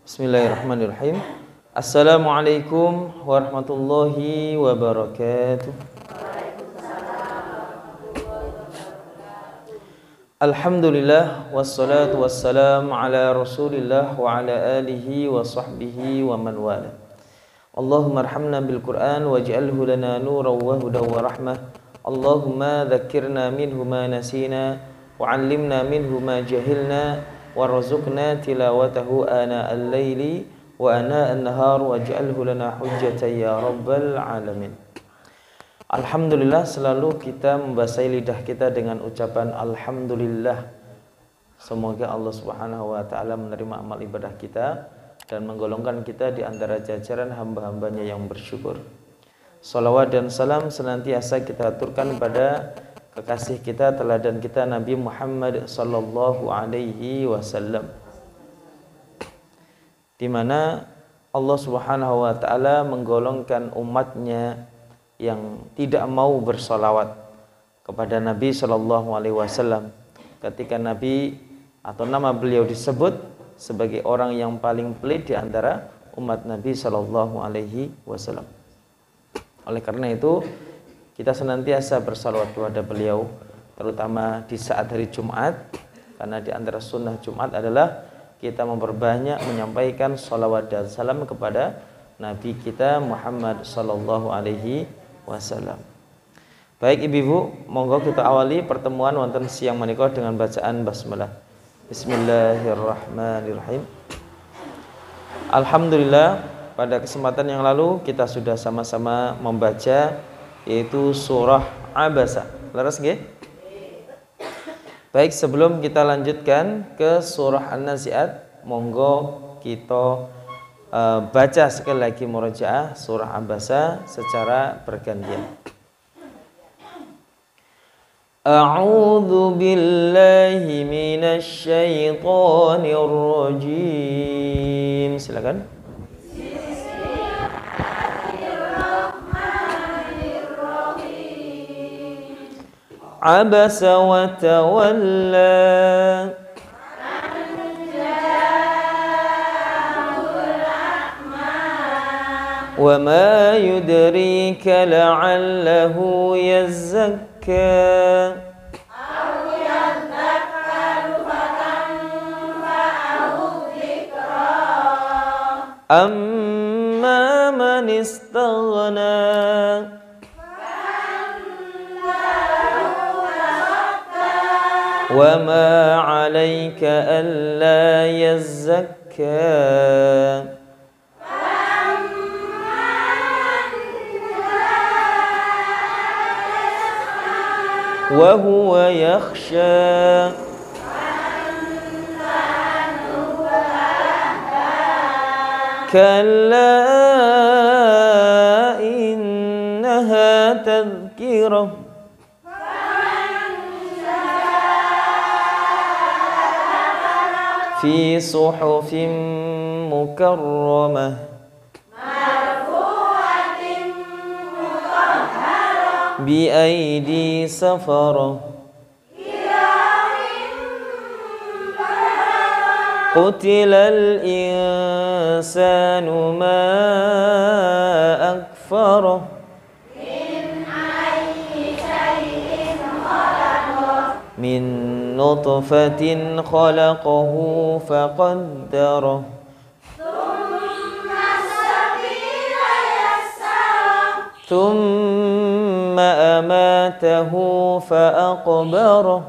Bismillahirrahmanirrahim. Assalamualaikum warahmatullahi wabarakatuh. Alhamdulillah wassalatu wassalam ala Rasulillah wa ala alihi wa sahbihi wa man wala. Allahumma arhamna bil Qur'an waj'alhu lana nuran wa hudan wa rahmah. Allahumma dzakkirna minhu ma nasina wa 'allimna minhu ma jahilna warzuqna tilawatahu ana al-laili wa ana an-nahar waj'alhu lana hujjatan ya rabbal alamin. Alhamdulillah, selalu kita membasahi lidah kita dengan ucapan alhamdulillah. Semoga Allah Subhanahu wa taala menerima amal ibadah kita dan menggolongkan kita di antara jajaran hamba-hambanya yang bersyukur. Salawat dan salam senantiasa kita aturkan pada kekasih kita, teladan kita, Nabi Muhammad sallallahu alaihi wasallam, di mana Allah Subhanahu wa taala menggolongkan umatnya yang tidak mau bersolawat kepada Nabi sallallahu alaihi wasallam ketika Nabi atau nama beliau disebut sebagai orang yang paling pelit di antara umat Nabi sallallahu alaihi wasallam. Oleh karena itu kita senantiasa bersalawat kepada beliau, terutama di saat hari Jumat, karena di antara sunnah Jumat adalah kita memperbanyak menyampaikan salawat dan salam kepada Nabi kita Muhammad sallallahu alaihi wasallam. Baik ibu-ibu, monggo kita awali pertemuan wonten siang menika dengan bacaan basmalah. Bismillahirrahmanirrahim. Alhamdulillah, pada kesempatan yang lalu kita sudah sama-sama membaca yaitu surah Abasa. Laras nggih? Baik, sebelum kita lanjutkan ke surah An-Nazi'at, monggo kita baca sekali lagi murojaah surah Abasa secara bergantian. A'udzu billahi minasy syaithanir rajim. Silakan. Abasa wa tawalla wa ma yudrika la'allahu yazzakka aw yadhakkaru fatanfa'ahu dhikra amma man istaghna wa ma 'alaika alla yazzakka wa huwa yakhsha kalla innaha tadhkirah fi suhufin mukarramah marfu'atin mutahharah bi aidi safarah kiramin bararah qutilal insanu ma akfarah min ayyi shay'in khalaqah min nutfatin khalaqahu faqaddarah thumma sabila yassarah thumma amatahu faaqbarah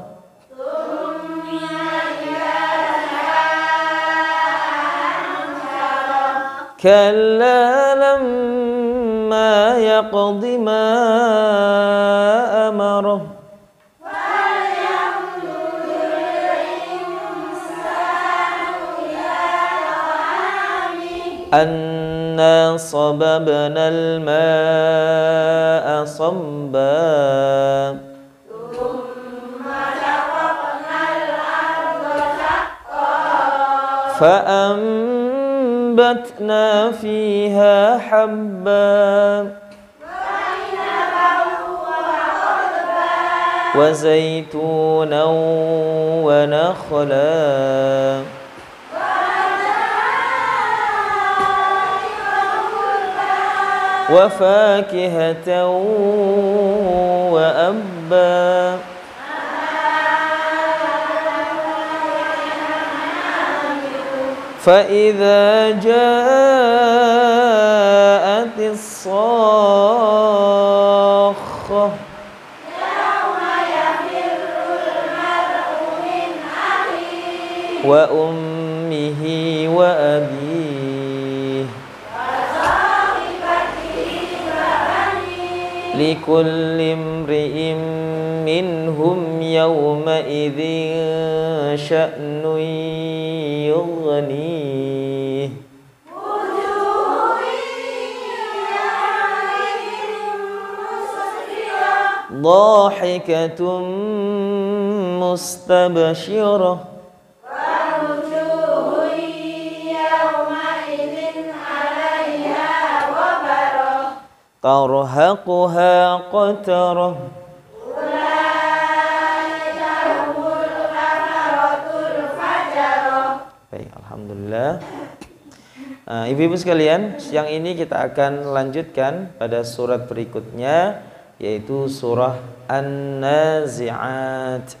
thumma yadhara kalla lamma yaqdi ma amarah أنا صببنا الماء صبا ثم شققنا الأرض شقا فأنبتنا فيها حبا وزيتونا ونخلا وفاكهة وأبا فإذا جاءت الصاخة وأمه وأبيه لكل امرئ منهم يومئذ شأن يغنيه ضاحكة مستبشرة ترهقها قترة baik, alhamdulillah. Ibu-ibu sekalian, siang ini kita akan lanjutkan pada surat berikutnya, yaitu surah An-Nazi'at.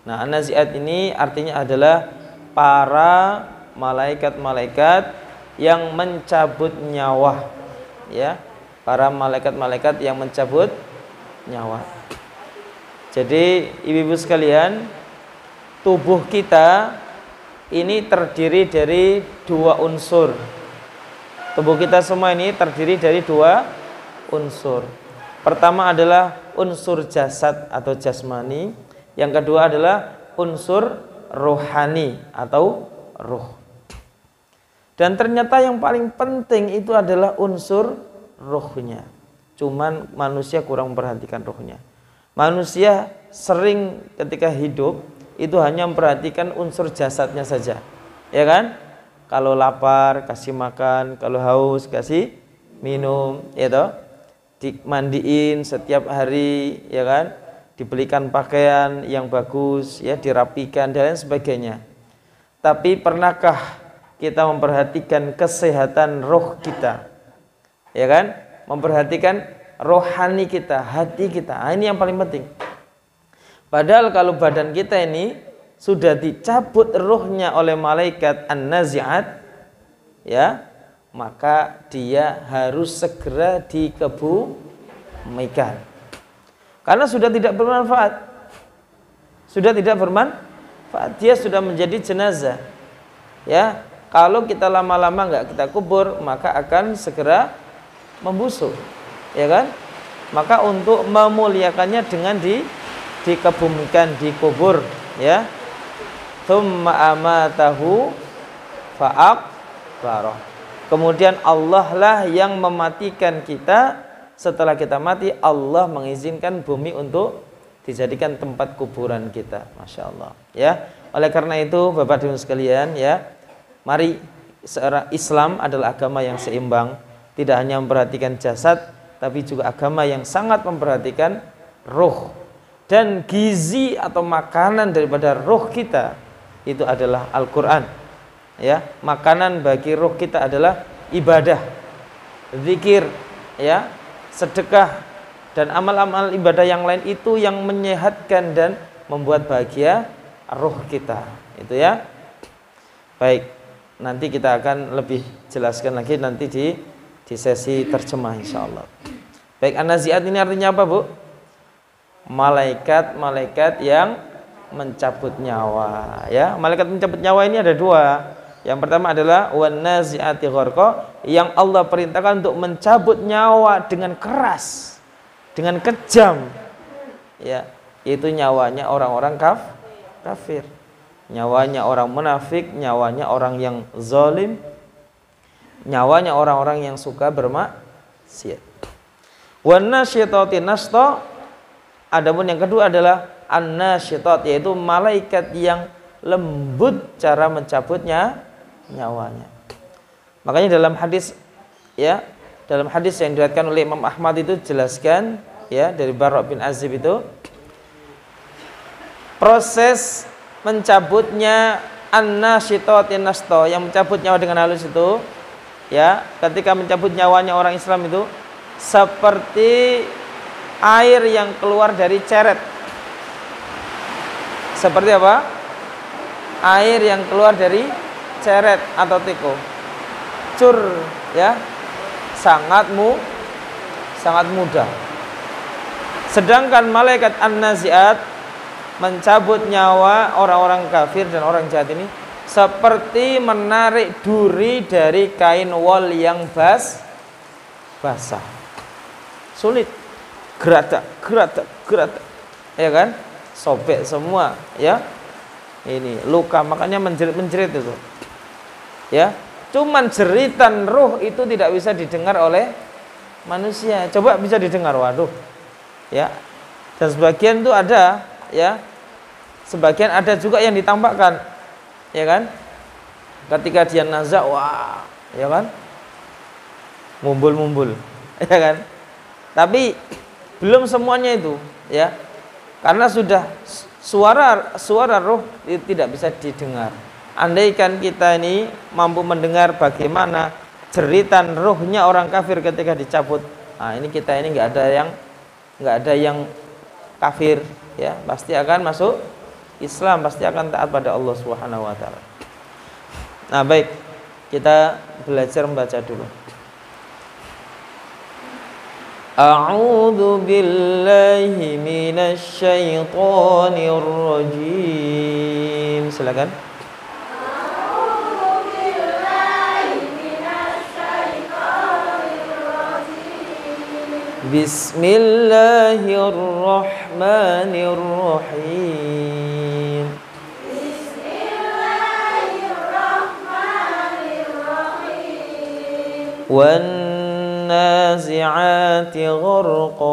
Nah, An-Nazi'at ini artinya adalah para malaikat-malaikat yang mencabut nyawa, ya, para malaikat-malaikat yang mencabut nyawa. Jadi ibu-ibu sekalian, tubuh kita ini terdiri dari dua unsur. Tubuh kita semua ini terdiri dari dua unsur. Pertama adalah unsur jasad atau jasmani. Yang kedua adalah unsur rohani atau ruh. Dan ternyata yang paling penting itu adalah unsur ruhnya. Cuman manusia kurang memperhatikan ruhnya. Manusia sering ketika hidup itu hanya memperhatikan unsur jasadnya saja, ya kan? Kalau lapar kasih makan, kalau haus kasih minum, ya toh? Dimandiin setiap hari, ya kan? Dibelikan pakaian yang bagus, ya, dirapikan dan lain sebagainya. Tapi pernahkah kita memperhatikan kesehatan roh kita, ya kan? Memperhatikan rohani kita, hati kita. Nah, ini yang paling penting. Padahal kalau badan kita ini sudah dicabut ruhnya oleh malaikat An-Nazi'at, ya, maka dia harus segera dikebumikan. Karena sudah tidak bermanfaat. Sudah tidak bermanfaat, dia sudah menjadi jenazah. Ya, kalau kita lama-lama nggak kita kubur, maka akan segera membusuk, ya kan? Maka untuk memuliakannya dengan dikebumikan, dikubur, ya. Tsumma amatahu fa'aqbarah. Kemudian Allah lah yang mematikan kita. Setelah kita mati, Allah mengizinkan bumi untuk dijadikan tempat kuburan kita. Masya Allah, ya. Oleh karena itu, Bapak Ibu sekalian, ya, mari, Islam adalah agama yang seimbang, tidak hanya memperhatikan jasad, tapi juga agama yang sangat memperhatikan ruh. Dan gizi atau makanan daripada ruh kita itu adalah Al-Quran, ya. Makanan bagi ruh kita adalah ibadah, zikir, ya, sedekah, dan amal-amal ibadah yang lain itu yang menyehatkan dan membuat bahagia ruh kita, itu, ya. Baik, nanti kita akan lebih jelaskan lagi nanti di sesi terjemah insyaallah. Baik, An-Nazi'at ini artinya apa, Bu? Malaikat-malaikat yang mencabut nyawa, ya. Malaikat mencabut nyawa ini ada dua. Yang pertama adalah wan-nazi'ati gharqa, yang Allah perintahkan untuk mencabut nyawa dengan keras, dengan kejam, ya, yaitu nyawanya orang-orang kafir, nyawanya orang munafik, nyawanya orang yang zalim, nyawanya orang-orang yang suka bermaksiat. Wan-nasyitati nashta. Adapun yang kedua adalah an-nasyitat, yaitu malaikat yang lembut cara mencabutnya nyawanya. Makanya dalam hadis, ya, dalam hadis yang diriwayatkan oleh Imam Ahmad itu jelaskan, ya, dari Bara' bin Azib itu, proses mencabutnya an-nasyitati nashta, yang mencabut nyawa dengan halus ya, ketika mencabut nyawanya orang Islam itu seperti air yang keluar dari ceret. Seperti apa? Air yang keluar dari ceret atau teko. Cur, ya. Sangat mudah. Sedangkan malaikat An-Nazi'at mencabut nyawa orang-orang kafir dan orang jahat ini seperti menarik duri dari kain wol yang basah. Sulit. Geratak, ya kan? Sobek semua, ya. Ini luka, makanya menjerit itu. Ya. Cuman jeritan ruh itu tidak bisa didengar oleh manusia. Coba bisa didengar, waduh. Ya. Dan sebagian itu ada, ya. Sebagian ada juga yang ditampakkan. Ya kan? Ketika dia nazak, wah, ya kan? Mumbul. Ya kan? Tapi belum semuanya itu, ya. Karena sudah suara roh itu tidak bisa didengar. Andaikan kita ini mampu mendengar bagaimana jeritan rohnya orang kafir ketika dicabut, nah ini kita ini nggak ada yang kafir, ya, pasti akan masuk Islam, pasti akan taat pada Allah Subhanahu wa taala. Nah, baik, kita belajar membaca dulu. A'udzu billahi minasy syaithanir rajim. Silakan. A'udzu billahi minasy syaithanir rajim. Bismillahirrahmanirrahim. Bismillahirrahmanirrahim. والنازعات غرقا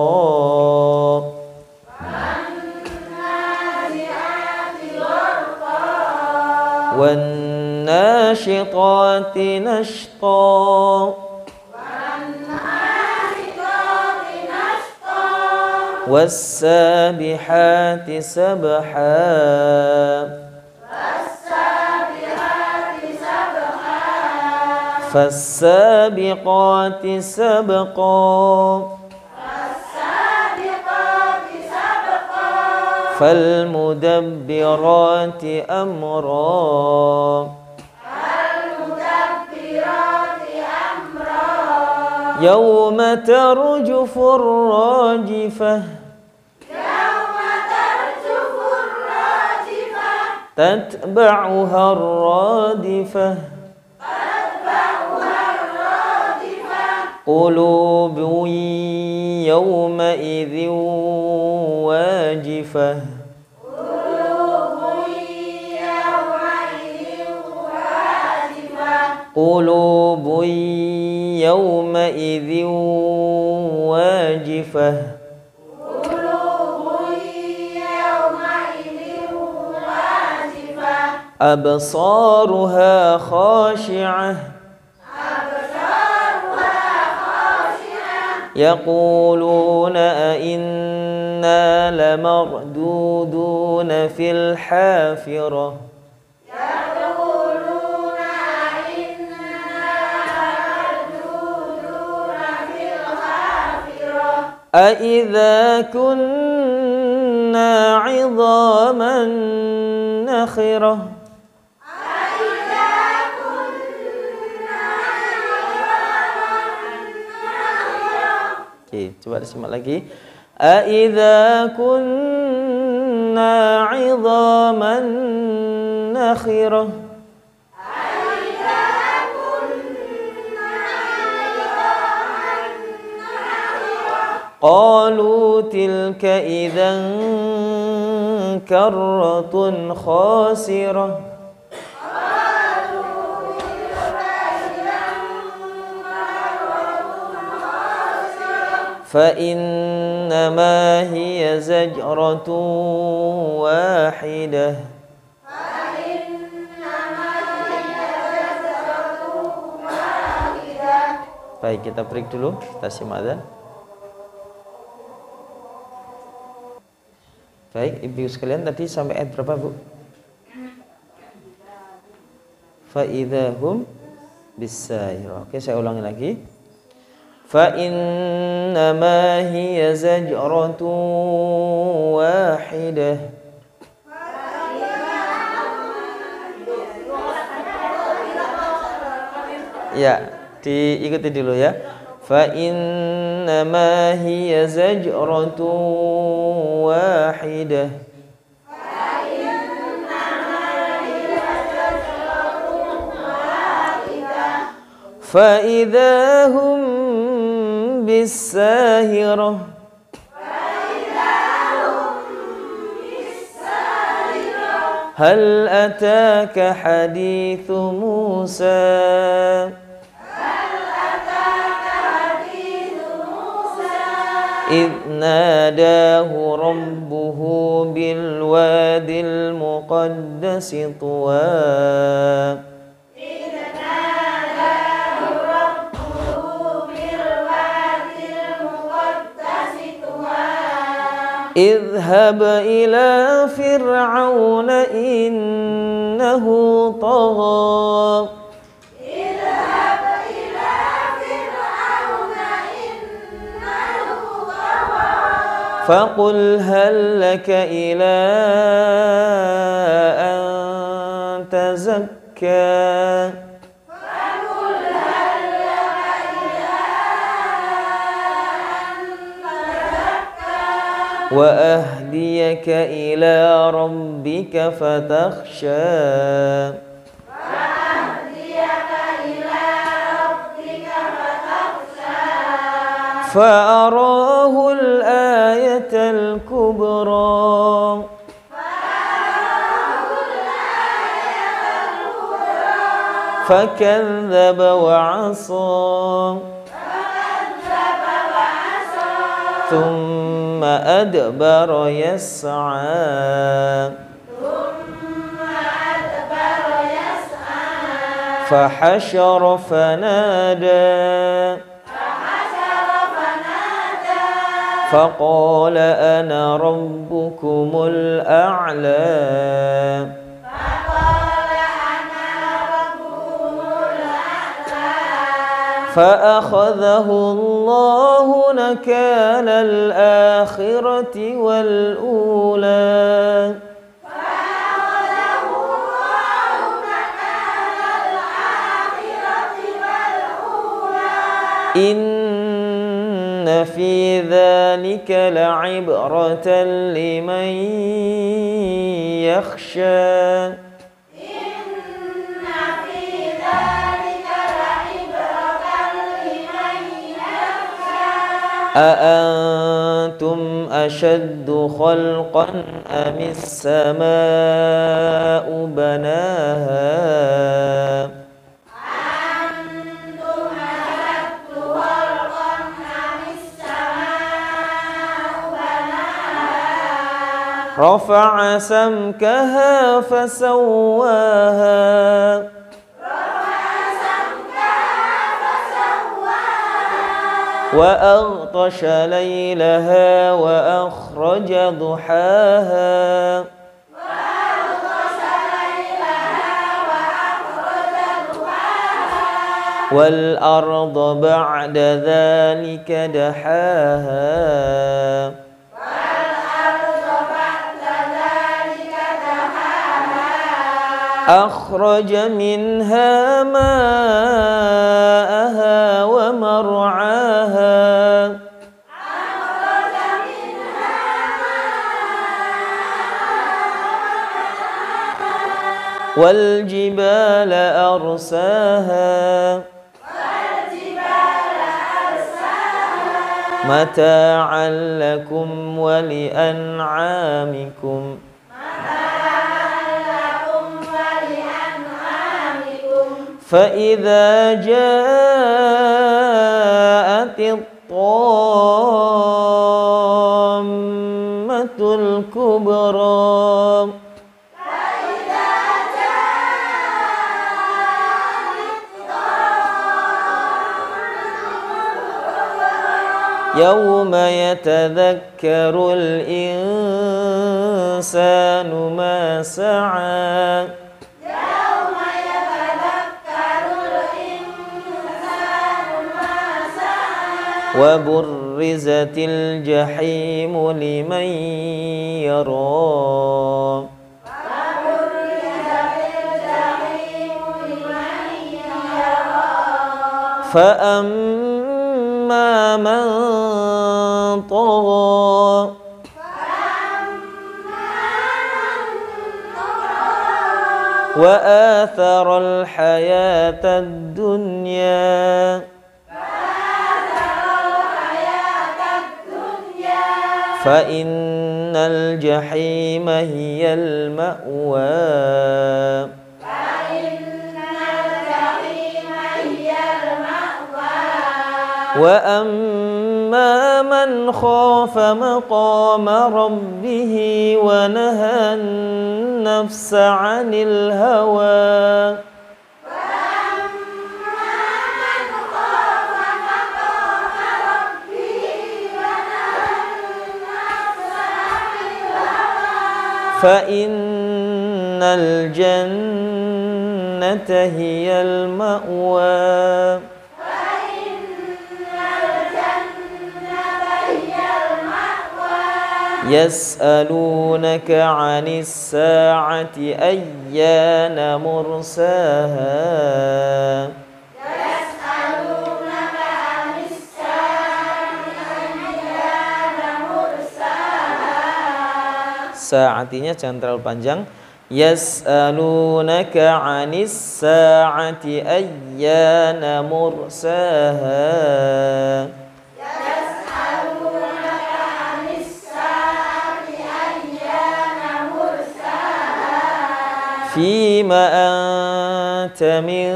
والناشطات نشطا والسابحات سبحا فالسابقات سبقا فالمدبرات أمرا يوم ترجف الراجفة تتبعها الرادفة قلوب يومئذ واجفة قلوب يومئذ واجفة أبصارها خاشعة يقولون أئنا لمردودون في الحافرة أئذا كنا عظاما نخرة. Oke, coba disimak lagi. أئذا كنا عظاما نخرة قالوا تلك إذا كرة خاسرة فإنما هي زجرة واحدة. Baik, kita break dulu, kita simak adzan. Baik, ibu sekalian, tadi sampai ayat berapa, Bu? Fa idzahum Bisairah. Oke, saya ulangi lagi. Fa innama hiya zajratun wahidah. Ya, diikuti dulu ya. Fa innama hiya zajratun wahidah. Fa idza hum bis-sahirah. Hal ataka hadithu Musa. إذ ناداه ربه بالوادي المقدس طوى اذهب إلى فرعون إنه طغى فقل هل لك إلى أن تزكى وأهديك إلى ربك فتخشى فأراه الآية الكبرى فكذب وعصى ثم أدبر يسعى فحشر فنادى فقال أنا ربكم الأعلى فأخذه الله نكال الآخرة والأولى إن في ذلك لعبرة لمن يخشى أأنتم أشد خلقا أم السماء بناها رفع سمكها فسواها وأغطش ليلها وأخرج ضحاها والأرض بعد ذلك دحاها أخرج منها ماءها ومرعاها والجبال أرساها متاعا لكم ولأنعامكم فإذا جاءت الطامة الكبرى يوم يتذكر الإنسان ما سعى يوم يتذكر الإنسان وبرزت الجحيم لمن يرى فأما من طغى وآثر الحياة الدنيا فإن الجحيم هي المأوى وأما من خاف مقام ربه ونهى النفس عن الهوى فإن الجنة هي المأوى يسألونك عن الساعة أيان مرساها Saatinya jangan terlalu panjang. Yas'alunaka 'anis sa'ati ayyana mursaha. Yas'alunaka 'anis sa'ati ayyana mursaha. Fima anta min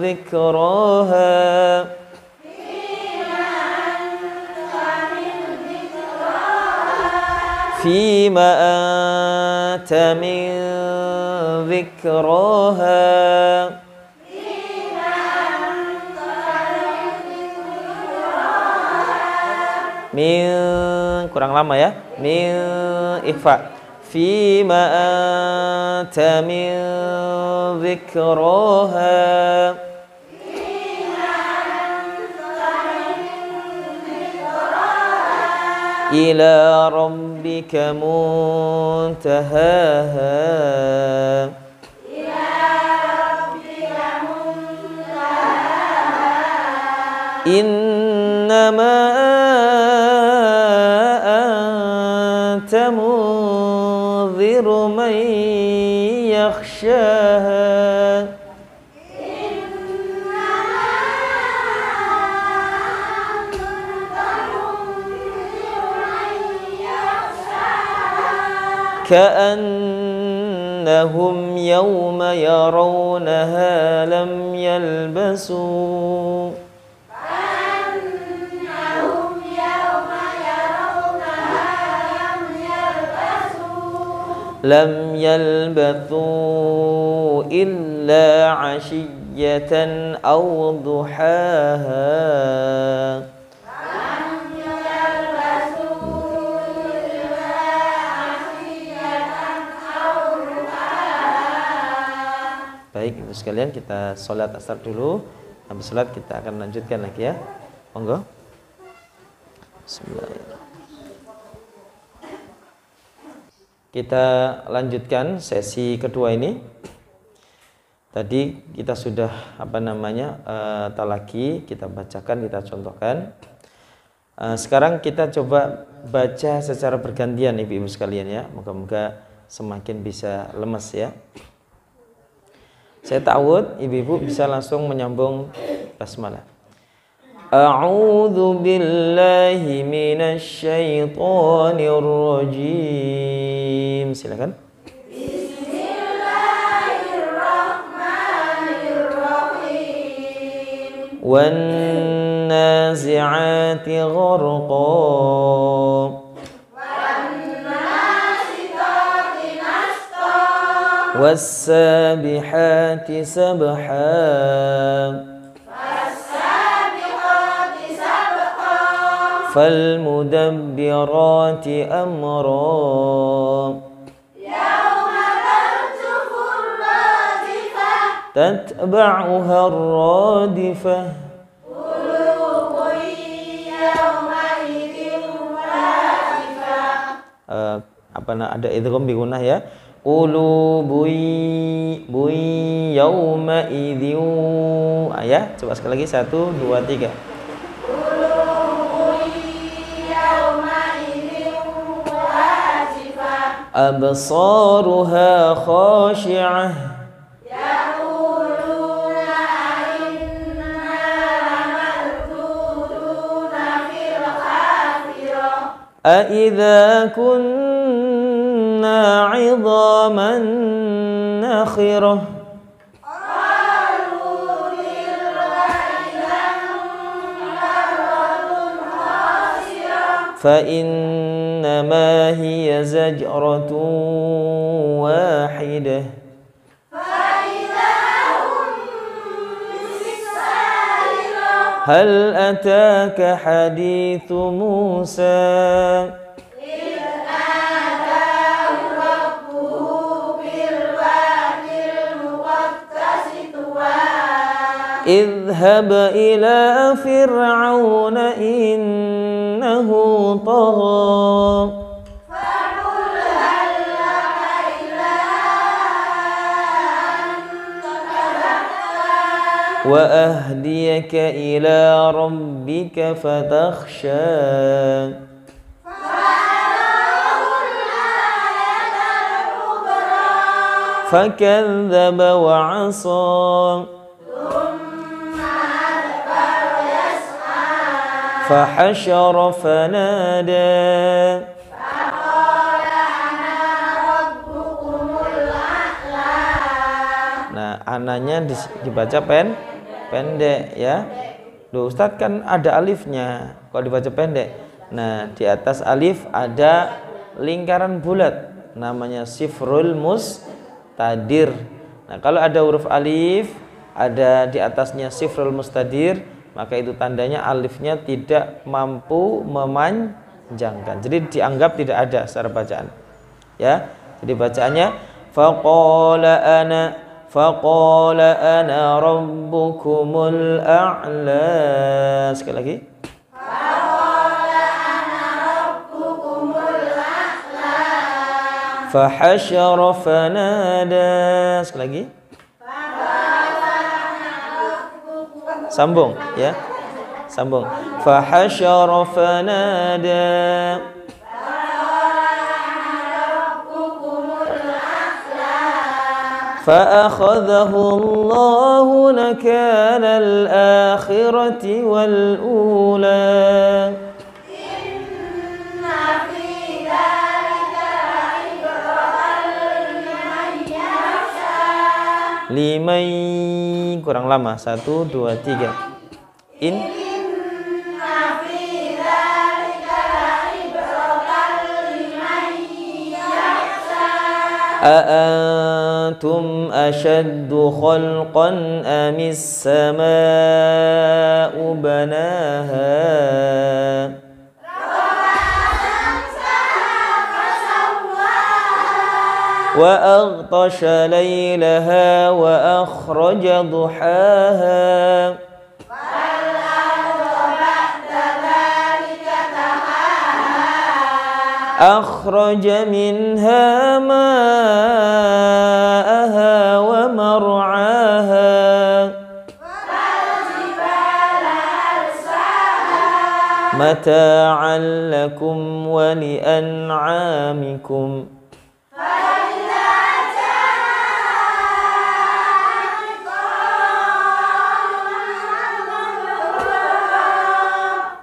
dzikraha. فيما أنت من ذكراها من kurang lama ya min ikhfa فيما أنت من ذكراها إلى ربك منتهاها إنما أنت منذر من يخشاها كأنهم يوم يرونها لم يلبثوا إلا عشية أو ضحاها Baik, ibu sekalian, kita sholat asar dulu. Habis sholat kita akan lanjutkan lagi ya. Monggo. Bismillahirrahmanirrahim. Kita lanjutkan sesi kedua ini. Tadi kita sudah talaki, kita bacakan, kita contohkan. Sekarang kita coba baca secara bergantian ibu-ibu sekalian ya. Moga-moga semakin bisa lemes ya. Saya ta'awud, ibu-ibu bisa langsung menyambung basmalah. A'udzu billahi minasy syaithanir rajim. Silakan. Bismillahirrahmanirrahim. Wan nazi'ati gharqa. والسابحات سبحا فالمدبرات أمرا يوم ترجف الرادفة تتبعها الرادفة قلوب ada idgham bi gunnah ya. Qulubun yauma idzin. Ya, coba sekali lagi 1 2 3. Qulubun yauma idzin wajifah. Absaruha khashi'ah. Yaquluna inna lamarduduna fil akhirah. أَإِذَا كُنَّا عِظَامًا نَخِرَةً قالوا تلك إذا كرة خاسرة. فإنما هي زجرة واحدة فإذا هم بالساهرة. هل أتاك حديث موسى إذ ناداه ربه بالوادي المقدس طوى. اذهب إلى فرعون إنه طغى فقل هل لك إلى أن تزكى وأهديك إلى ربك فتخشى فأراه الآية الكبرى. فكذب وعصى ثم أدبر يسعى. فحشر فنادى فقال أنا ربكم الأعلى. Nah, ananya dibaca pendek ya. Duh, Ustadz kan ada alifnya, kalau dibaca pendek. Nah, di atas alif ada lingkaran bulat, namanya sifrul mustadir. Nah, kalau ada huruf alif, ada di atasnya sifrul mustadir, maka itu tandanya alifnya tidak mampu memanjangkan. Jadi dianggap tidak ada secara bacaan. Ya, jadi bacaannya faqala ana rabbukumul a'la. Sekali lagi. فقال أنا ربكم الأعلى. Fahasyara fanada. Sekali lagi. Sambung ya. Sambung. Fahasyara fanada. فأخذه الله نكال الآخرة والأولى إن في ذلك لعبرة لمن يخشى. liman kurang lama 1 2 3 in إن في ذلك لعبرة لمن يخشى. أأنتم أشد خلقا أم السماء بناها وأغطش ليلها وأخرج ضحاها أخرج منها ماءها ومرعاها متاعا لكم ولأنعامكم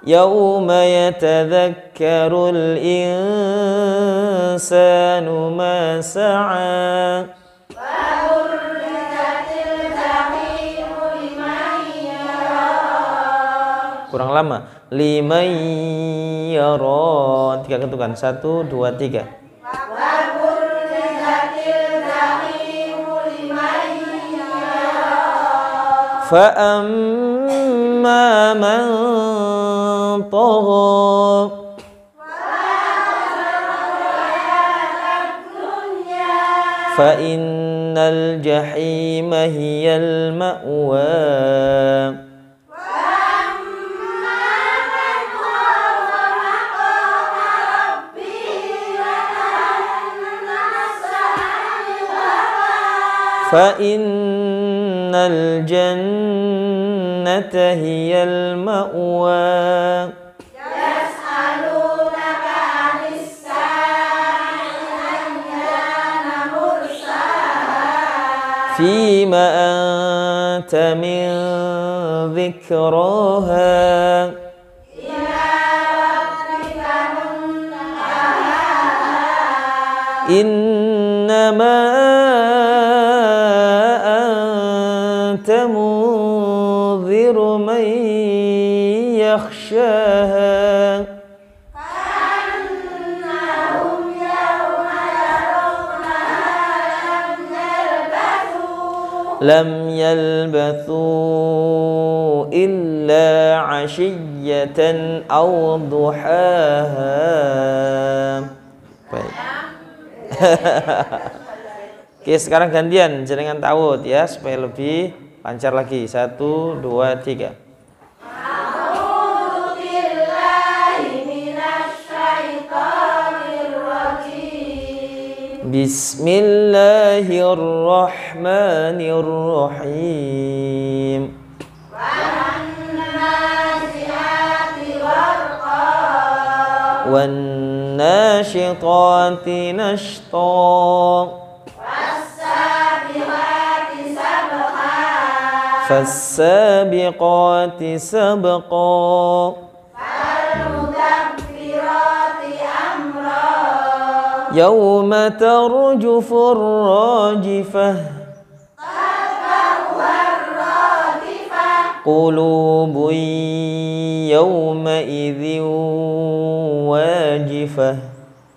يوم يتذكر الإنسان ما سعى kurang lama liman yara 3 ketukan 1 2 3 فأما من طغى فإن الجحيم هي المأوى فإن الجنة هي المأوى يسألونك عن الساعة أيان مرساها فيما أنت من ذكراها إلى ربك منتهاها إنما أنت منذر من يخشاها كأنهم يوم يرونها لم يلبثوا إلا عشية أو ضحاها. Baik. Oke, sekarang gantian jenengan ta'awudz ya supaya lebih lancar lagi. 1, 2, 3. A'udzu billahi minasy syaithanir rajim. Bismillahirrahmanirrahim. Wan-nazi'ati gharqa Wan-nashitati nashta was-sabiqati sabqa Fas-sabiqati sabqa fal-mudabbirati amra Yawma tarjufur rajifah war-radifah Qulubun yawma idzin wajifah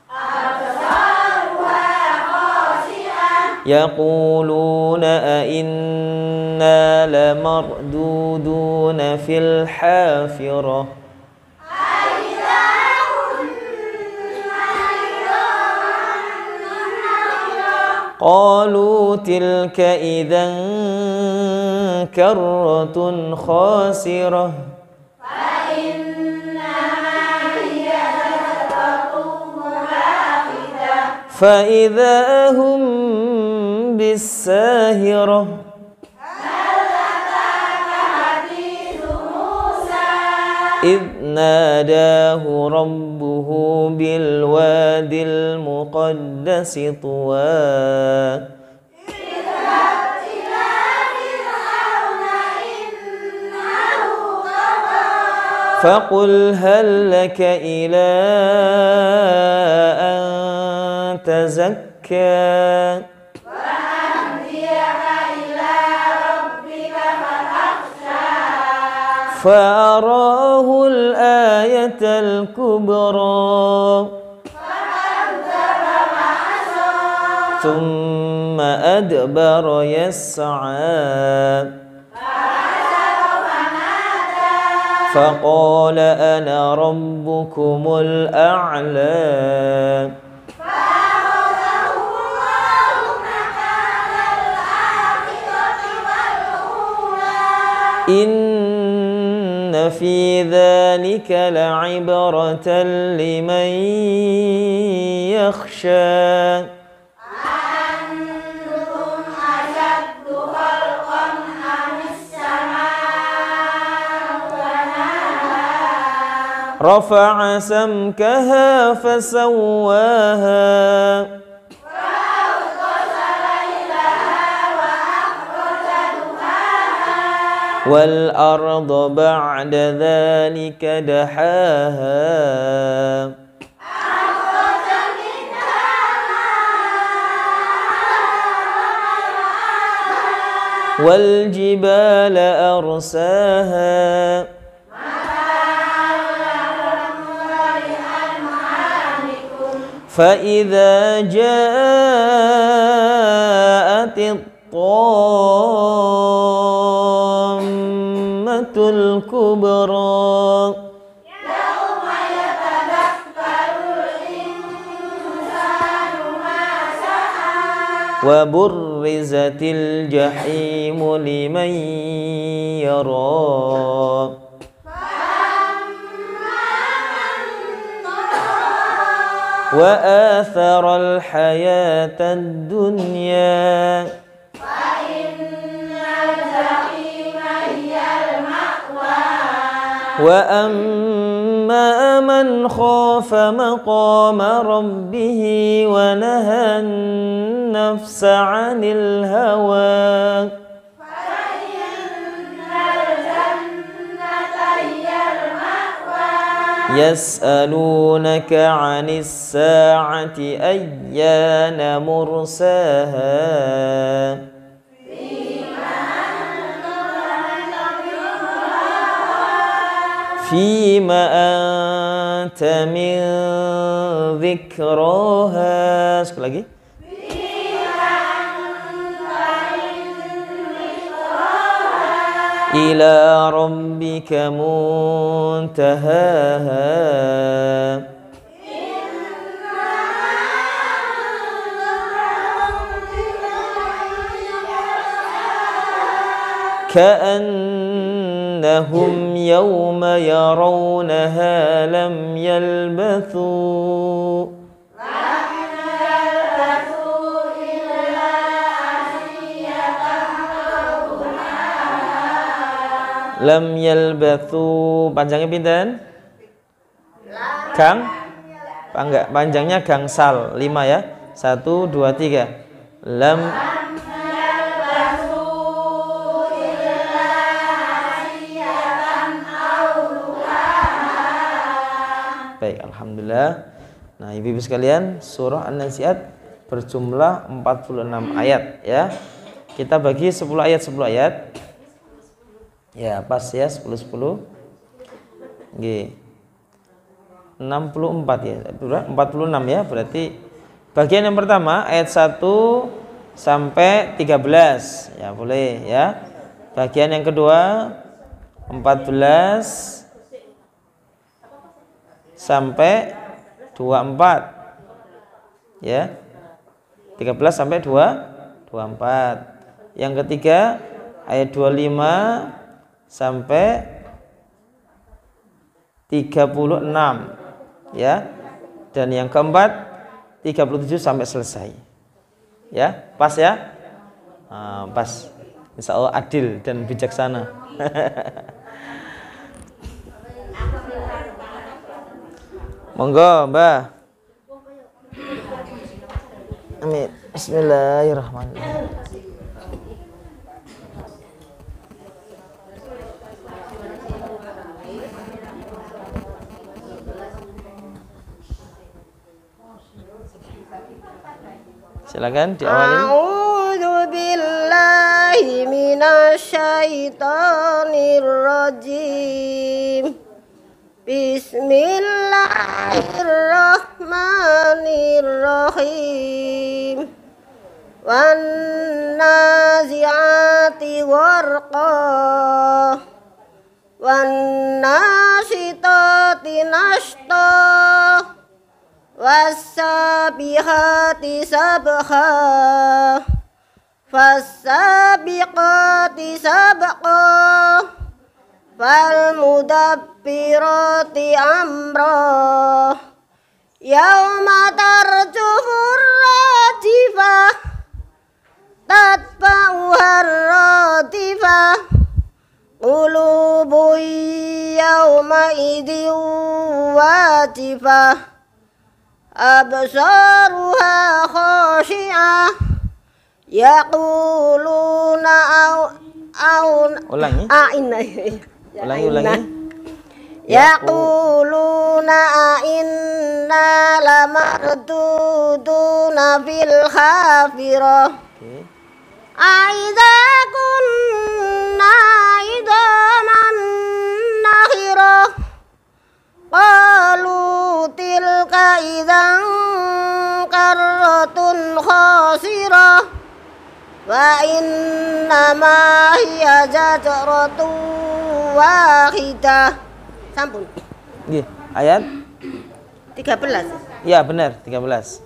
absaruha khashi'ah Yaquluna a'inna lamarduduna fil hafirah أَإِذَا كُنَّا Qalu tilka idzan karratun khasirah فإنما هي ذكرة واحدة فإذا هم بالساهرة هل أتاك حديث موسى إذ ناداه ربه بالواد المقدس طوى اذهب إلى فرعون إنه طغى فقل هل لك إلى أن تزكى وأهديك إلى ربك فتخشى فأراه الآية الكبرى فكذب وعصى ثم أدبر يسعى فحشر فنادى فقال أنا ربكم الأعلى فأخذه الله نكال الآخرة والأولى إن في ذلك لعبرة لمن يخشى أأنتم أشد خلقا أم السماء بناها رفع سمكها فسواها وأغطش ليلها وأخرج ضحاها والأرض بعد ذلك دحاها أخرج منها ماءها والجبال أرساها متاعا لكم ولأنعامكم فإذا جاءت الطامة الكبرى يوم يتذكر الإنسان ما سعى وبرزت الجحيم لمن يرى فأما من طغى وآثر الحياة الدنيا فإن Wa amma man khafa maqama rabbih wa nahan nafsa 'anil hawa yas'alunaka 'anis sa'ati ayyana mursaha Fima anta min dzikraha. Sekali lagi. Ila rabbika muntahaha. كأنهم يوم يرونها لم يلبثوا panjangnya pinten? Gang? Enggak, panjangnya gangsal 5 ya. 1 2 3. Lam Baik, alhamdulillah. Nah, ibu-ibu sekalian, surah An-Nazi'at berjumlah 46 ayat ya. Kita bagi 10 ayat 10 ayat. Ya, pas ya 10 10. Nggih. 64 ya. 46 ya, berarti bagian yang pertama ayat 1 sampai 13. Ya, boleh ya. Bagian yang kedua 14 sampai 24 ya, 13 sampai 24. Yang ketiga ayat 25 sampai 36 ya, dan yang keempat 37 sampai selesai ya. Pas ya, pas, insya Allah adil dan bijaksana. Monggo, Mbah. Amin. Bismillahirrahmanirrahim. Silakan diawali. A'udzu billahi minasyaitonir rajim. Bismillahirrahmanirrahim. Wan nazi'ati gharqa wan nasitati nashta was-sabihati sabha fas-sabiqati sabqa فالمدبرات أمرا يوم ترجف الراجفة تتبعها الرادفة قلوب يومئذ واجفة أبصارها خاشعة يقولون ulangi. Ulangi. Yaquluna inna lamarduduna fil khafirah. Aidza kunna idzaman nakhirah. Qalu tilka idzan karratun khasirah. Wa innama hiya zajratun wahidah. Sampun. Nggih, ayat 13. Ya, benar, 13.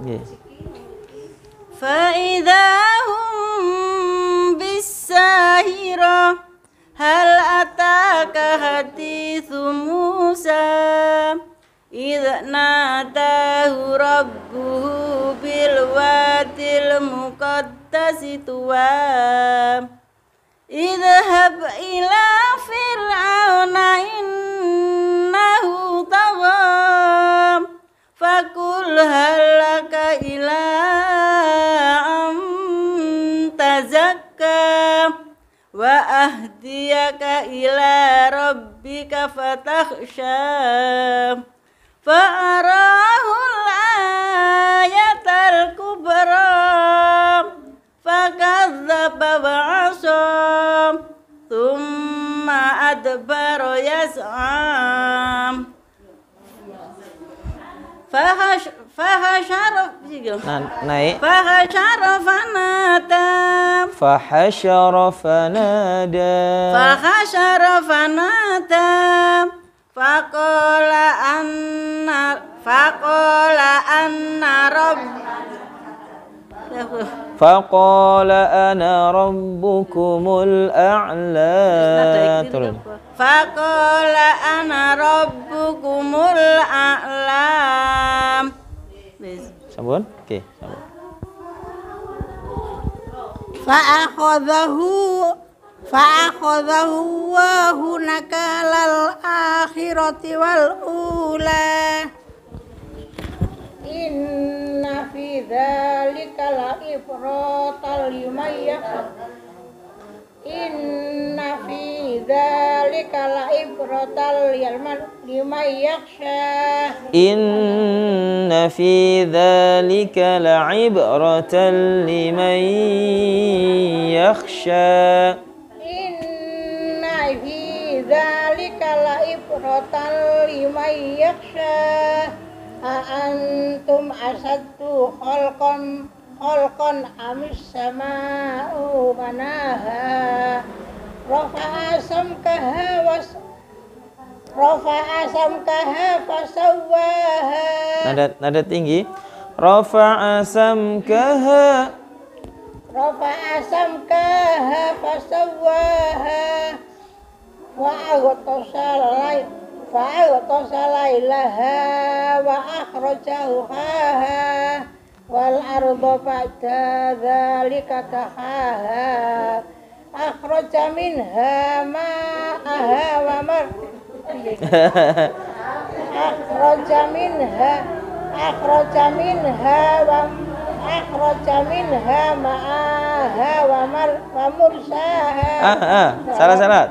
Nggih. Fa idahum bis-sahirah hal ataka haditsu Musa idh nadahu rabbuhu bil wadil muqaddasi tuwa idhab ila fir'auna innahu tagha fakul halaka ila tazakka wa ahdiyaka ila rabbika fatakhsha fa'arahul ayatal kubra fakadzdzaba wa'asa thumma adbara yas'a naik fahashara fanata faqala ana rabbukumul a'la. Turun. Faqala ana rabbukumul a'la. Sambung. Oke, sambung. Fa'akhadhahu wa hunakalal akhirati wal ula. Inna fi dzalika la ibratan liman yakhsha. Inna fi dzalika la ibratan liman yakhsha. Inna fi dzalika la'ibratan liman yakhsha. Inna fi dzalika la ibratan liman yakhsha. Antum asaddu khalqan amis sama'u banaha rafa'a samkaha fasawwaha. Nada tinggi. Rafa'a samkaha fasawwaha wa aghtasha laylaha wa akhraja duhaha wal arda ba'da dzalika dahaha akhraja minha ma'aha wa mursaha. Salah.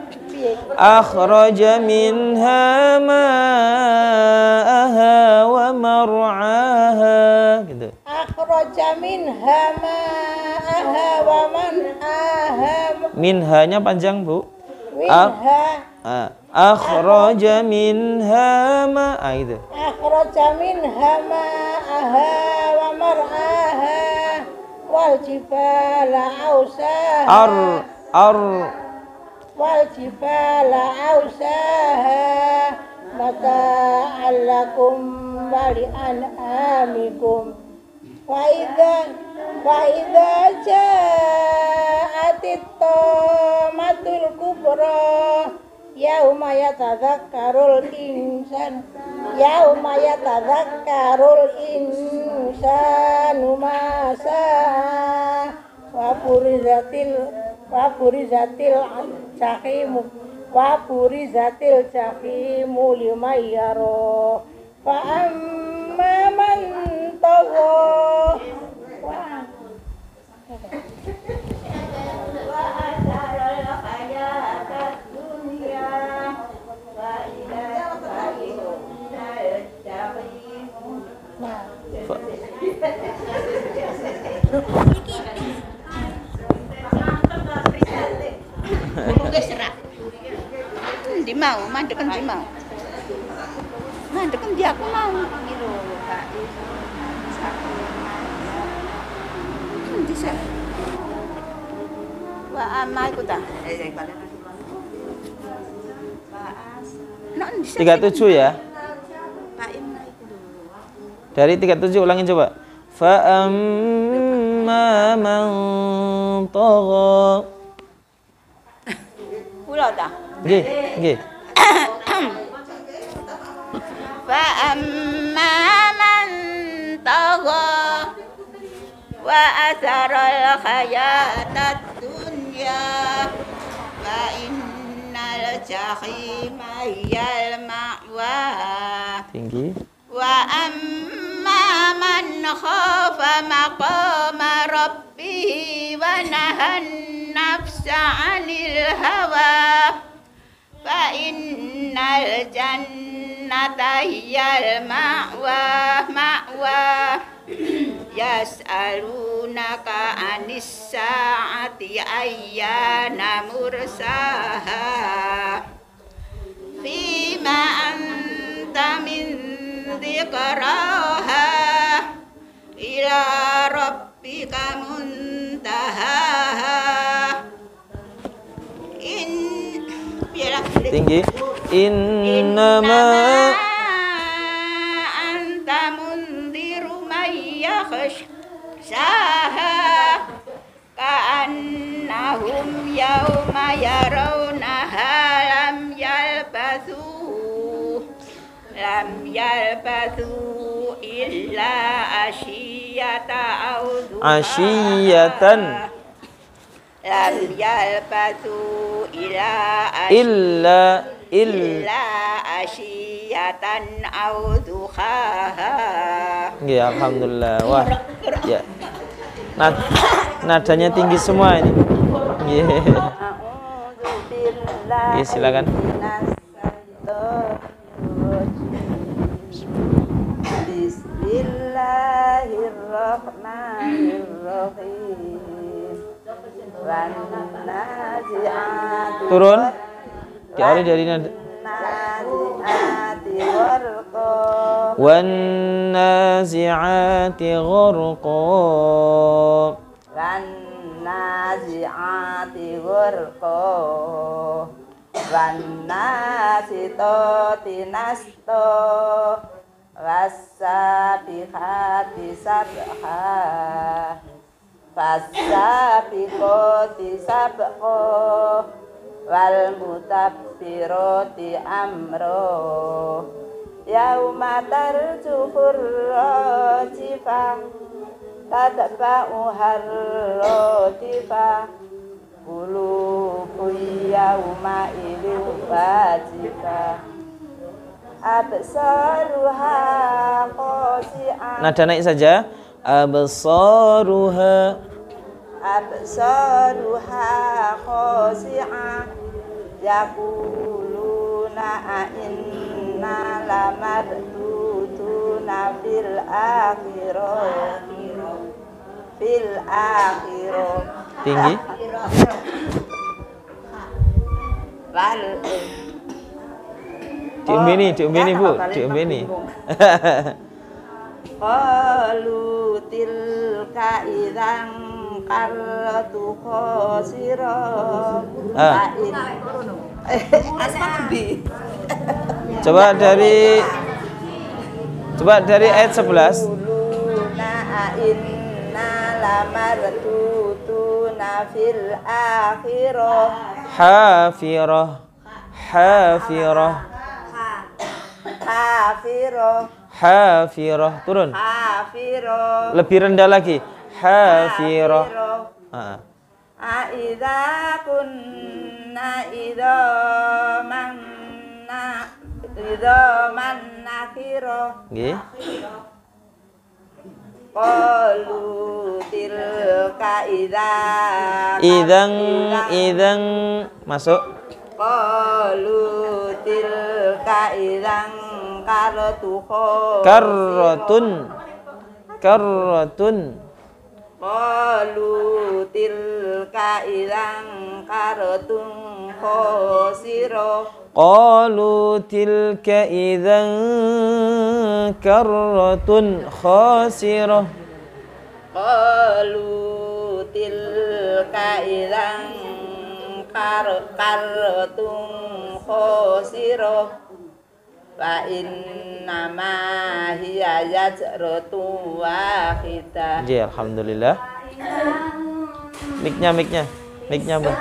Akhraja minha ma'aha wa mar'aha. Gitu. Akhraja minha ma'aha wa mar'aha. Minhanya panjang, Bu. Minha. Akhraja minha ma'a itu. Akhraja minha ma'aha wa mar'aha wal jibala ausaha. Wal jibala ausaha mata'an lakum wa li an'amikum wa idza ja'atit tamatul kubra yauma yatadzakkarul insanu ma sa'a wa burizatil jahimu liman yara fa amma man tagha wa asaral hayatad dunya wa ila Di mau, mandekan di mau. Mandekan dia aku mau. Bisa. Wa ama iku ta. 37 ya. Dari 37 ulangin coba. Fa amma man tagha. Ulah ta. Nggih. Fa amma man tagha wa asaral hayatad dunya Fa'innal jahima hiyal ma'wa. Tinggi. Wa amma man khafa maqama rabbih wa nahan nafsa 'anil hawa fa innal jannata hiyal ma'wa yas'alunaka 'anis sa'ati ayyana mursaha fima anta min dzikraha ila rabbika muntahaha. Tinggi. Innama anta mundhiru may yakhshaha ka'annahum yawma yarawnaha lam yalbathu illa ashiyatan lam yalbathu illa ashiyatan aw duhaha. Ya, alhamdulillah. Wah. Ya. Nadanya tinggi semua ini. Ya, silakan. Bismillahirrahmanirrahim. Turun. Dari nada. Wan nazi'ati gharqa. Wan nazi'ati gharqa. Wan nasitati nasta. Wassabihati sabha. Fassabiqati sabqa. Wal mutabbirati amro. Yauma tarjufur rajifah tadba'uhar rajifah qulubu yauma idin wajifah absaruha khasi'ah. Nada naik saja. Absaruha khasi'ah yaquluna inna lamarduduna fil akhirah. Tinggi. Diombe nih Bu, diombe nih. Qalu tilka idzan qarratu khasira. Coba dari ayat 11. Inna lamarduduna fil akhirah. Hafirah. Turun. Lebih rendah lagi. Hafirah. Aidza kunna idzaman nakhira. Nggih. Qalu tilka idzan masuk. Qalu tilka idzan karratun. Qalu tilka idzan karratun khasira. Qalu tilka idzan karratun khasirah. Qalu tilka idzan karratun khasirah. Wa innama hiya zajratun wahidah. Ya, alhamdulillah. Miknya Bu.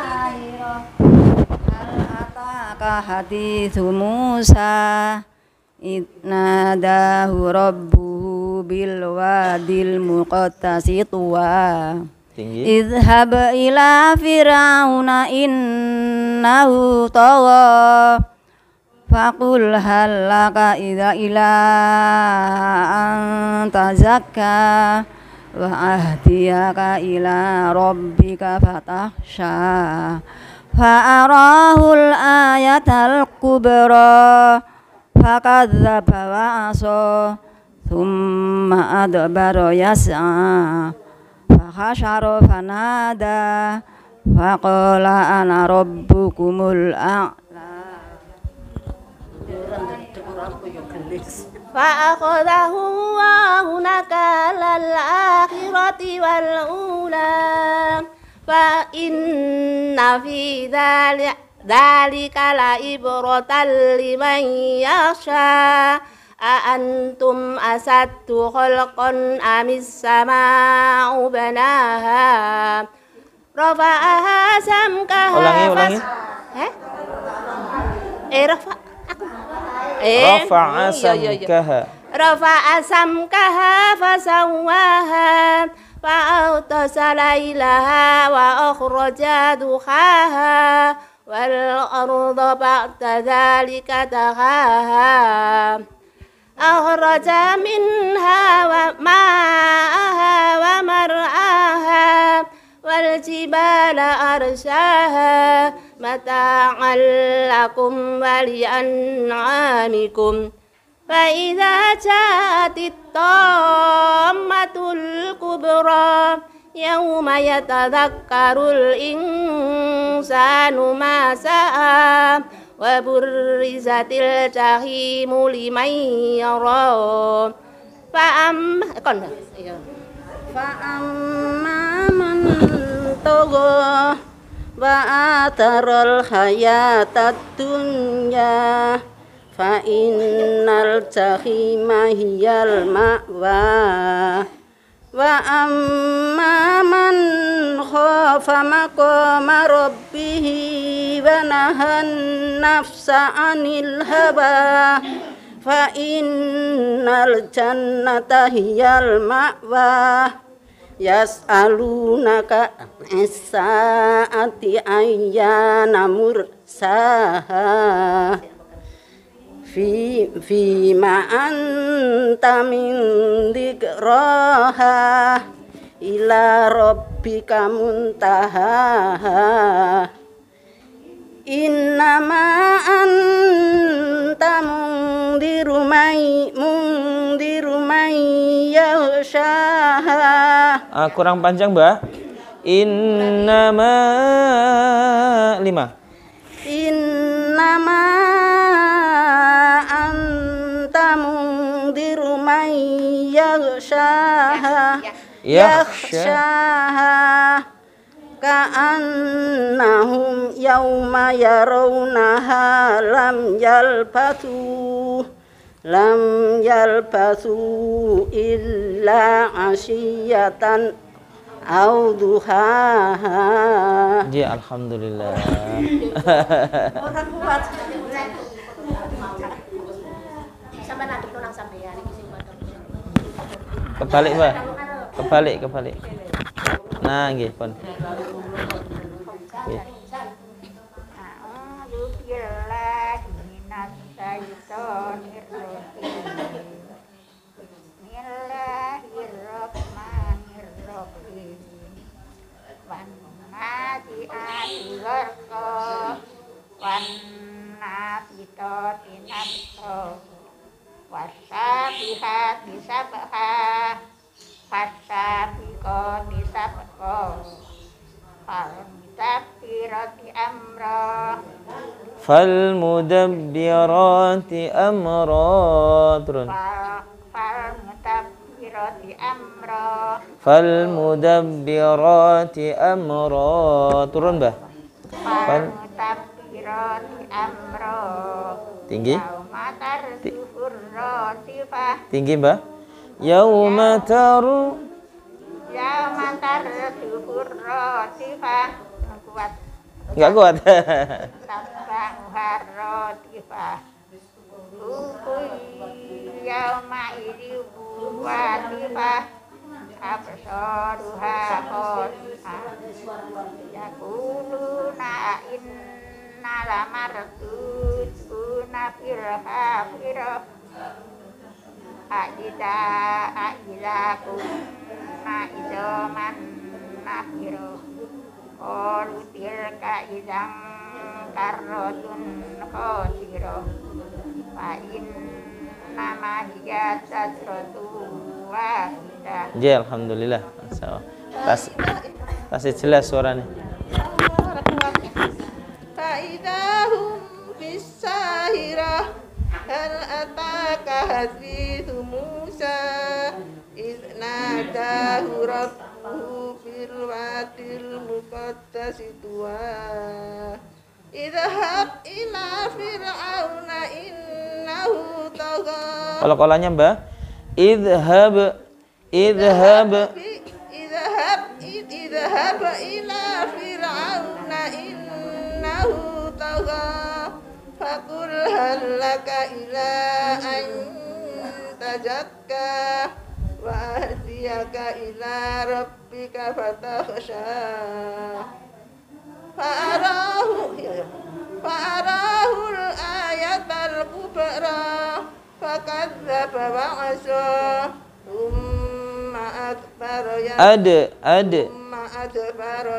Ataka hadithu Musa idnadahu rabbuhu bil wadil muqaddasi tuwa. Tinggi. Idhab ila fir'auna innahu tagha faqul hal laka ila an tazakka wa ahdiyaka ila rabbika fatahsha fa'arahul ayatal kubra fakadzdzaba wa asa thumma adbara yas'a fahasyara fanada faqala ana rabbukumul a'la. فأخذه الله نكال الآخرة والأولى فإن في ذلك لعبرة لمن يخشى أأنتم أشد خلقا أم السماء بناها رفعها سمكها Ulangi. Rafa'a samkaha. Rafa'a samkaha fasawwaha fa'aghtasha laylaha wa akhraja duhaha wal arda ba'da dhalika dahaha akhraja minha wa ma'aha wa mar'aha wal jibala arsyaha mata'an lakum wa li'an'amikum fa idza ja'atit tammatul kubra yawma yatadhakkarul insanu ma sa'a wa burrizatil jahimu liman yara Fa'amma man tagha wa ataral hayatad dunya fa innal jahima hiyal ma'wa wa amma man khafa maqama rabbih wa nahan nafsa 'anil hawa fa innal jannata hiyal ma'wa yas'alunaka as-sa'ati ayyana mursaha fi ma anta min dzikraha ila rabbika muntahaha innama anta mundiru may yaghshaha. Kurang panjang, Mbak. Innama 5. Innama anta mundiru may yaghshaha ka'annahum yawma yarawnaha lam yalbathu illa ashiyatan aw duhaha. Ya, alhamdulillah. Kebalik, Mbak. Kebalik. Nah, nggih, pun. Nggih. A'udzu billahi minas syaitonir rajim. Bismillahirrahmanirrahim. Wan nazi'ati gharqa wan nabitati nabta wasabihati sabha fasabiqati sabqa falmudabbirati amra Falmudabbirati amra. Turun. Falmudabbirati amra. Turun, Mbak. Falmudabbirati amra. Tinggi. Tinggi, Mbak. Yauma tarjufur ratifah. Kuat. Enggak kuat. Tabba'uhar ratifah. Yauma idin watifah. absaruha khashi'ah yaquluna inna lamarduduna fil hafirah a'ila kunna izaman nakhirah qalu tilka idzan karratun khasirah fa inna ma hiya zajratu wahidah. Ya, alhamdulillah. Masih jelas suaranya. Faidahum bisahirah hal ataka hadithu Musa idh nadahu rabbuhu fil wadil muqaddasi tuwa idhab ila fir'auna innahu tagha. Kalau kolanya Mbak, idhab idhab ila fir'auna innahu tagha faqul hal laka ila an tazakka wa ahdiyaka ila rabbika fatakhsha fa'arahu al-ayatal kubra fakadzdzaba wa 'asa thumma adbara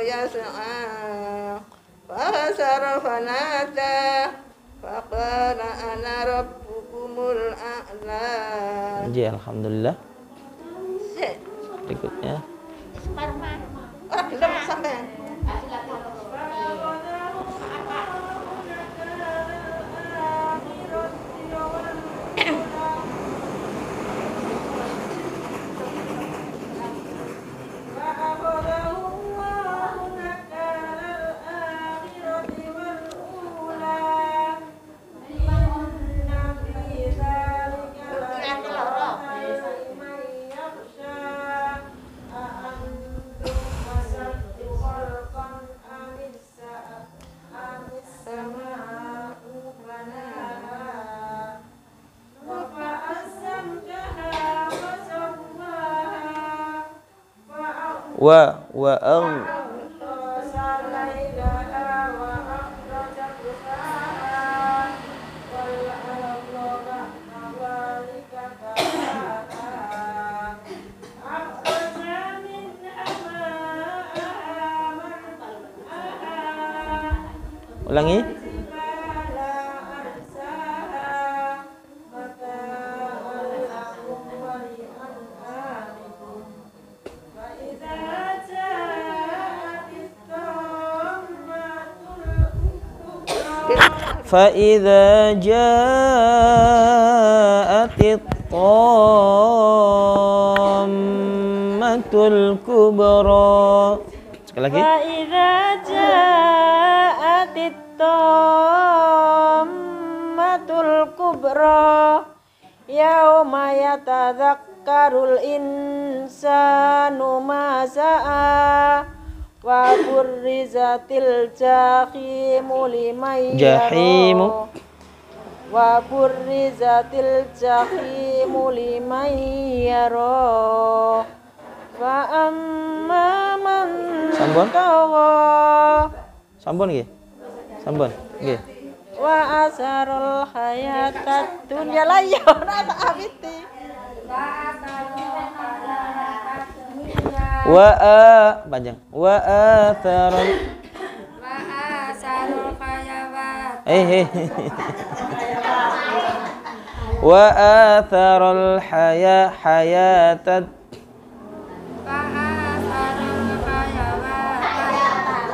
yas'a fahasara fanada faqala ana rabbukumul a'la. Ya, alhamdulillah. Berikutnya. Oh, belum sampai. Ulangi. فَإِذَا جَاءَتِ الطَّامَّةُ الْكُبْرَى. Sekali lagi. فَإِذَا جَاءَتِ الطَّامَّةُ الْكُبْرَى يَوْمَ يَتَذَكَّرُ الْإِنسَانُ مَا سَعَى وَبُرِّزَتِ الْجَحِيمُ لِمَنْ يَرَى وَبُرِّزَتِ الْجَحِيمُ لِمَنْ يَرَى فَأَمَّا مَنْ طَغَى Sampun nggih. Sampun nggih. وَآثَرَ الْحَيَاةَ الدُّنْيا la ya ora tak awiti panjang. Wa atharul hayawat. Wa atharul hayatat.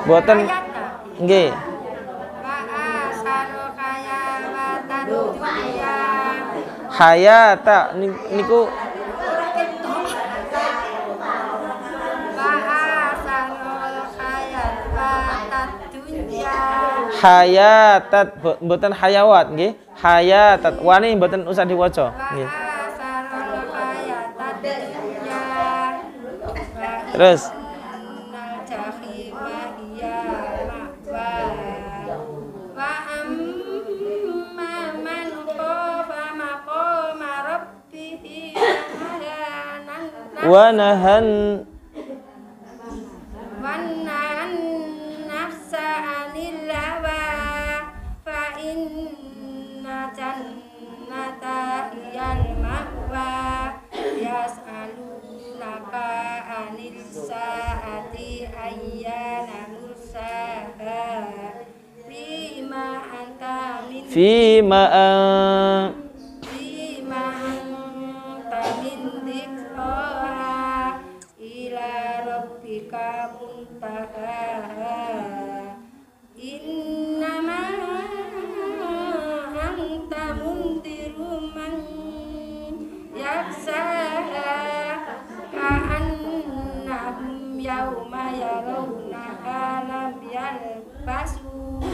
Boten nggih. Hayata niku hayatat mboten hayawat nggih. Hayatat wani mboten usah diwaca nggih. Terus nafsa anil hawa fa inna jannata iyal ma'wa yas'alunaka anil sa'ati ayyana mursaha fima anta min dhikraha ila rabbika muntahaha innama anta mundiru man yaksaha ka'annahum yawma yarawnaha lam yalbasu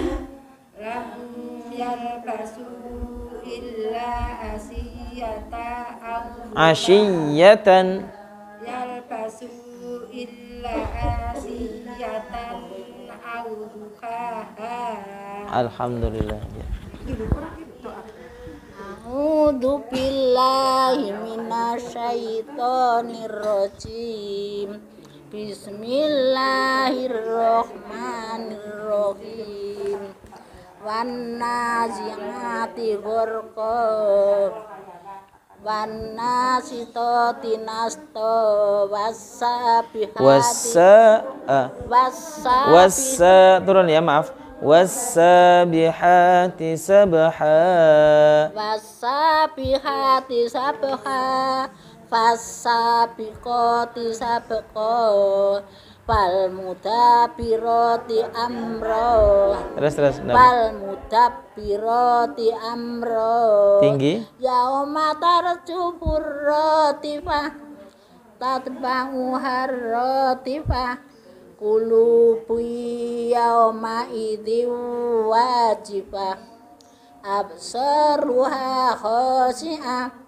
illa Ashiyatan yalbasu illa asiyatan aw duhaha. Alhamdulillah. A'udzu billahi minasyaitonir rajim. Bismillahirrahmanirrahim. Wan nazi'ati gharqa wan nasitati nasta turun ya, maaf. Wassabihati sabha fassabiqati sabqa fal mudabbirati amra terus fal mudabbirati amra tinggi yauma tarjufur ratifah tatba'u harratifah qulubu yauma idzi wajifah absaruha khashi'ah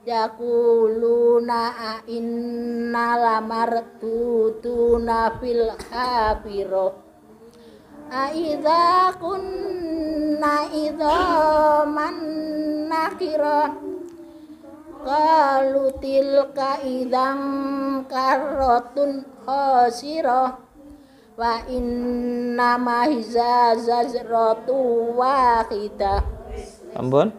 yaquluna inna lamarduduna fil hafirah aidza kunna idzaman nakira qalu tilka idzam karratun khasirah wa inna ma hiza zajratu wahidah. Ampun.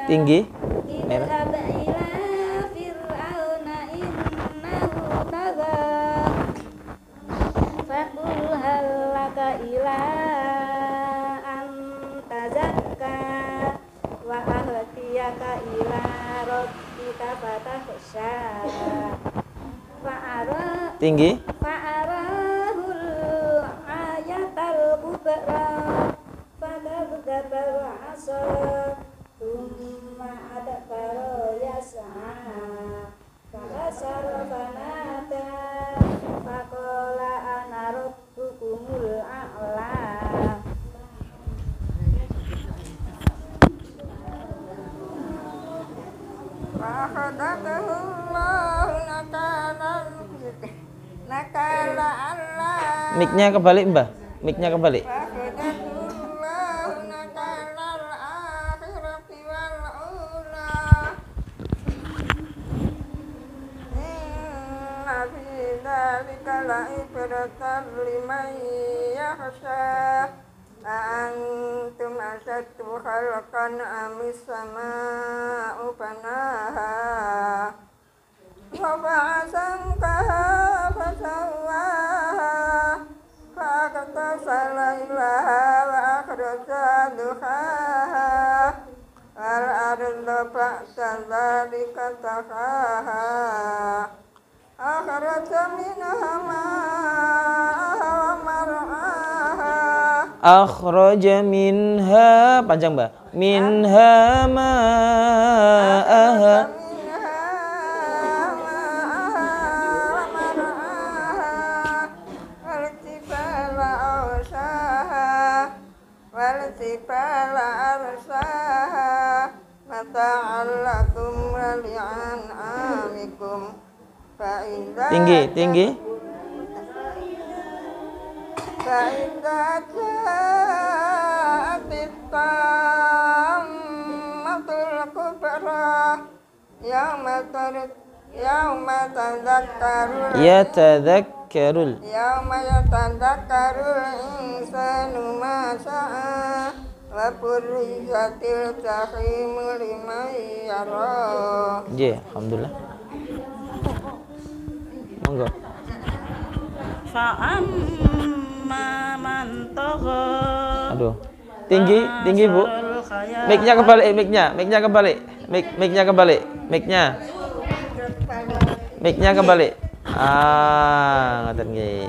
Tinggi merah. Faqul halaka ila antazakka wa ahliyaka ila rabbika fatakhsha tinggi fa'arahul ayatal kubra fadabdabal asar thumma adbara yas'a fahasara fanata faqala ana rabbukumul a'la. Mic-nya kebalik, Mbah. Mic-nya kebalik. Antum asyaddu khalqan amis sama'u banaha wa ba'asankaha fasawwaha faqtasala ilaha wa akhraja duhaha wal arda ba'da dzalika tahaha akhraja minha ma'aha wa mar'aha Akhraja minha panjang, Mbak. Minha ma'aha wal jibala arsaha Tinggi. فإذا جاءت الطامة الكبرى يوم يتذكر الإنسان ما سعى وبرزت الجحيم لمن يرى. Alhamdulillah. Monggo. Fa'amma man tagha. Aduh. Tinggi Bu. Mic-nya kebalik, mic-nya kebalik. Mic-nya kebalik. Mic-nya kebalik. Ngoten nggih.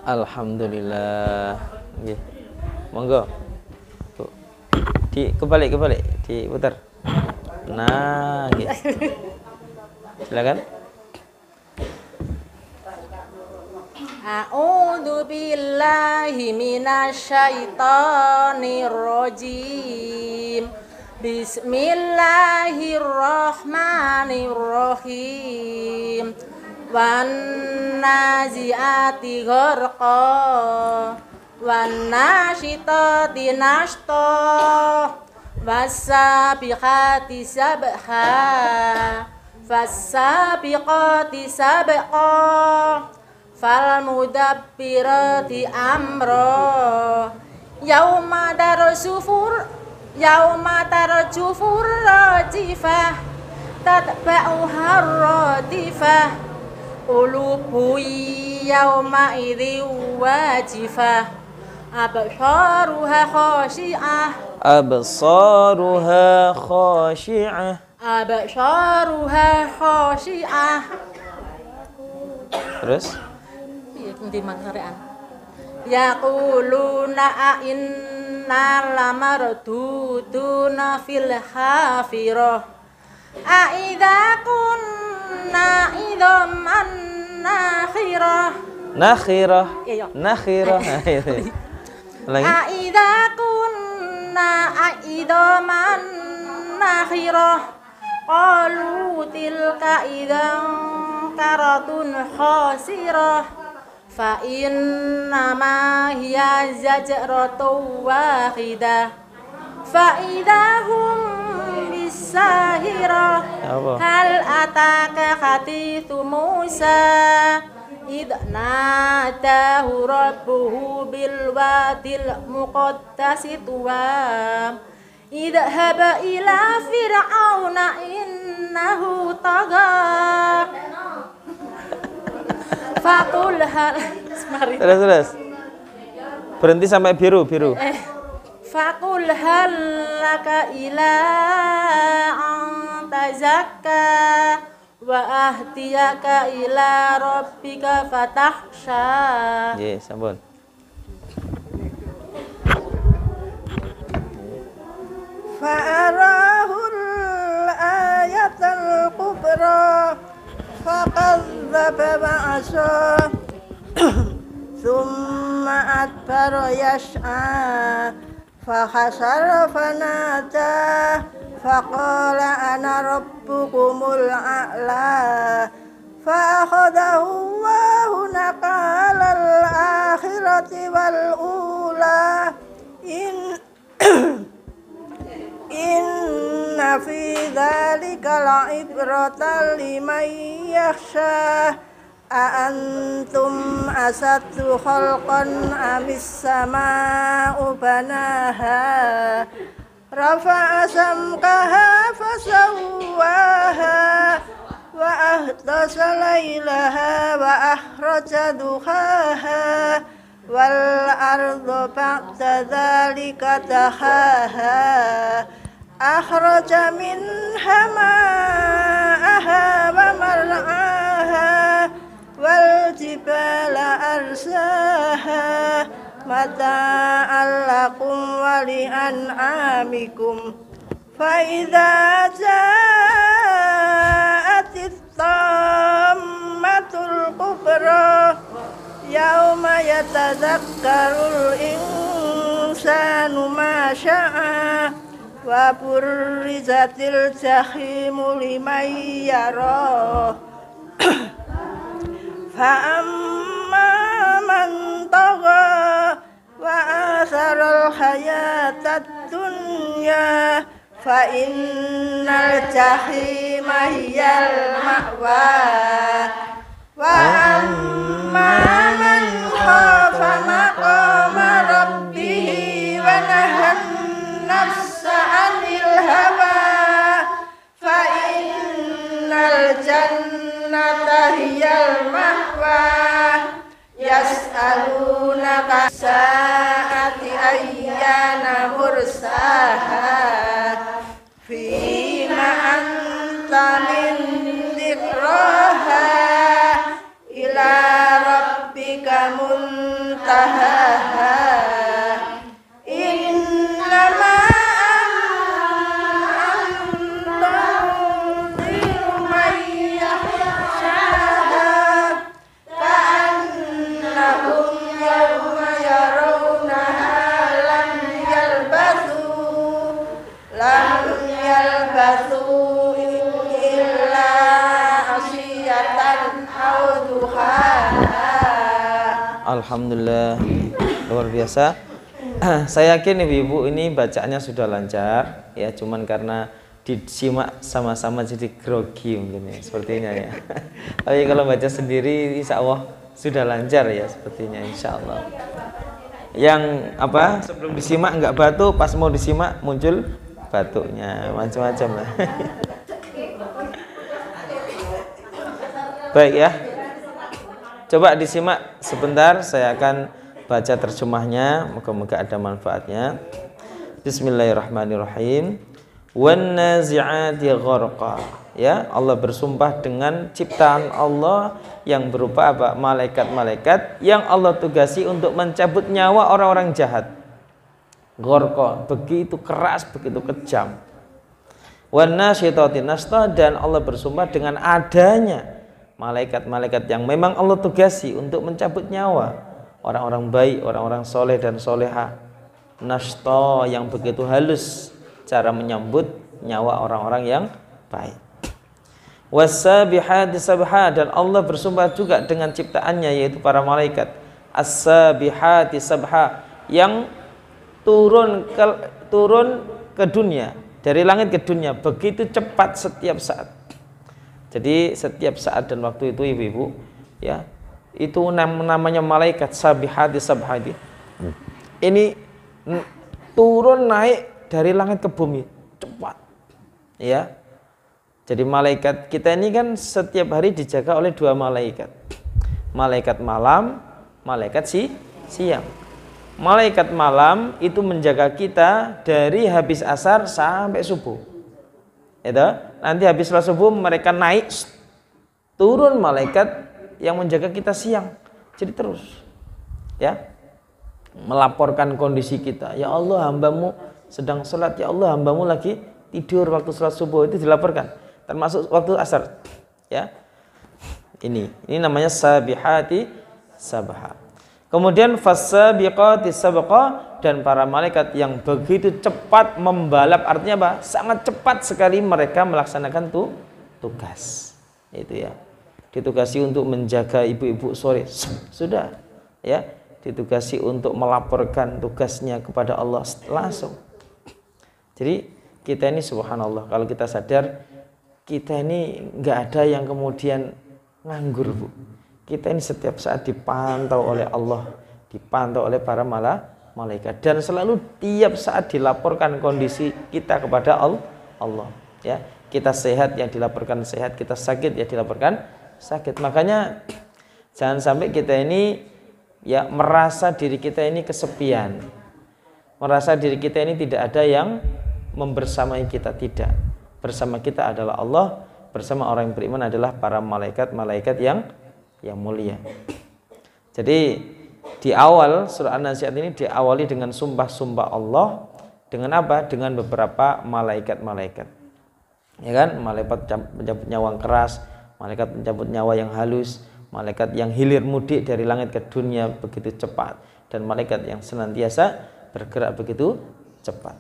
Alhamdulillah. Nggih. Monggo. Tuh. Kebalik, diputar. Nah, nggih. Silakan. A'udzu billahi minasyaitonir rajim. Bismillahirrahmanirrahim. Wan naziati gharqa wan nasyitati nashta wassabiqati sabha fassabiqati sabqa falmudabbirati amra yauma tarjufur rajifah tatba'uha radifah qulubu yawma idzi wajifah absaruha khashi'ah. Terus di mangsarean yaquluna inna lamarduduna fil hafirah aidza kunna idzaman nakhirah. Lagi. Aidza kunna idzaman nakhirah qalu tilka idzan karatun khasirah fa innama hiya zajratun wahidah fa idahum bisahirah hal ataka hadithu Musa id nadahu rabbuhu bil wadil muqaddasi tuwa idhhab ila fir'auna innahu tagha faqul hal terus berhenti sampai biru faqul hal laka ila an tazakka wa ahdiyaka ila rabbika fatahsya. Nggih, sampun. Fa'arahul ayatal kubra faqadzaba ba'asa thumma adbara yas'a fahasara fanata faqala ana rabbukumul a'la fa'akhadahu Allahu naqalal akhirati wal ula inna fi dzalika la'ibratan liman yakhsha a'antum asaddu khalqan amis sama'u banaha rafa'a samkaha fasawwaha wa ahdasa laylaha wa akhraja duhaha wal ardu ba'da dzalika dahaha akhraja minha ma'aha wa mar'aha wal jibala arsaha mata'an lakum wa li'an'amikum fa idza ja'atit tammatul kubra yauma yatadzakkarul insanu ma sya'a wa burrizatil jahimu liman yara fa amma man tagha wa atharal hayatad dunya fa innal jahima hiyal ma'wa wa amma man khafa maqama rabbih wa nahan nafsa 'anil hawa fa innal jannata hiyal ma'wa yas'alunaka sa'ati ayyana mursaha fima anta min dzikraha ila rabbika muntahaha innama anta munziru man yakhshaha ka'annahum yawma yarawnaha lam yalbathu illa asiyatan aw duhaha. Alhamdulillah, luar biasa. Saya yakin ibu-ibu ini bacaannya sudah lancar ya, cuman karena disimak sama-sama jadi grogi mungkin ya, sepertinya ya. Tapi kalau baca sendiri insya Allah sudah lancar ya, sepertinya insya Allah. Yang apa sebelum disimak nggak batuk, pas mau disimak muncul batuknya, macam-macam lah. Baik ya, coba disimak sebentar, saya akan baca terjemahnya, moga-moga ada manfaatnya. Bismillahirrahmanirrahim. Wan nazi'ati gharqa. Ya, Allah bersumpah dengan ciptaan Allah yang berupa apa? Malaikat-malaikat yang Allah tugasi untuk mencabut nyawa orang-orang jahat. Gharqa, begitu keras, begitu kejam. Wan nasyitati nashta, dan Allah bersumpah dengan adanya malaikat-malaikat yang memang Allah tugasi untuk mencabut nyawa orang-orang baik, orang-orang soleh dan soleha. Nashta, yang begitu halus cara menyambut nyawa orang-orang yang baik. Was-sabihati sabha, dan Allah bersumpah juga dengan ciptaannya yaitu para malaikat. As-sabihati sabha, yang turun ke dunia, dari langit ke dunia begitu cepat setiap saat. Jadi setiap saat dan waktu itu ibu-ibu ya, itu namanya malaikat sabihati sabhati. Ini turun naik dari langit ke bumi cepat ya. Jadi malaikat kita ini kan setiap hari dijaga oleh dua malaikat, malaikat malam, malaikat siang. Malaikat malam itu menjaga kita dari habis asar sampai subuh. Itu nanti habis sholat subuh mereka naik, turun malaikat yang menjaga kita siang. Jadi terus ya, melaporkan kondisi kita. Ya Allah, hambamu sedang sholat. Ya Allah, hambamu lagi tidur waktu sholat subuh, itu dilaporkan. Termasuk waktu asar ya. Ini namanya sabihati sabha. Kemudian fasabiqati sabqa, dan para malaikat yang begitu cepat membalap, artinya apa? Sangat cepat sekali mereka melaksanakan tugas. Itu ya. Ditugasi untuk menjaga ibu-ibu sore, sudah ya. Ditugasi untuk melaporkan tugasnya kepada Allah langsung. Jadi kita ini subhanallah, kalau kita sadar kita ini nggak ada yang kemudian nganggur, Bu. Kita ini setiap saat dipantau oleh Allah, dipantau oleh para malaikat, dan selalu tiap saat dilaporkan kondisi kita kepada Allah. Ya, kita sehat ya dilaporkan sehat, kita sakit ya dilaporkan sakit. Makanya jangan sampai kita ini ya merasa diri kita ini kesepian, merasa diri kita ini tidak ada yang membersamai kita. Tidak, bersama kita adalah Allah, bersama orang yang beriman adalah para malaikat yang mulia. Jadi di awal surah An-Nazi'at ini diawali dengan sumpah-sumpah Allah dengan apa? Dengan beberapa malaikat-malaikat. Ya kan? Malaikat pencabut nyawa yang keras, malaikat pencabut nyawa yang halus, malaikat yang hilir mudik dari langit ke dunia begitu cepat, dan malaikat yang senantiasa bergerak begitu cepat.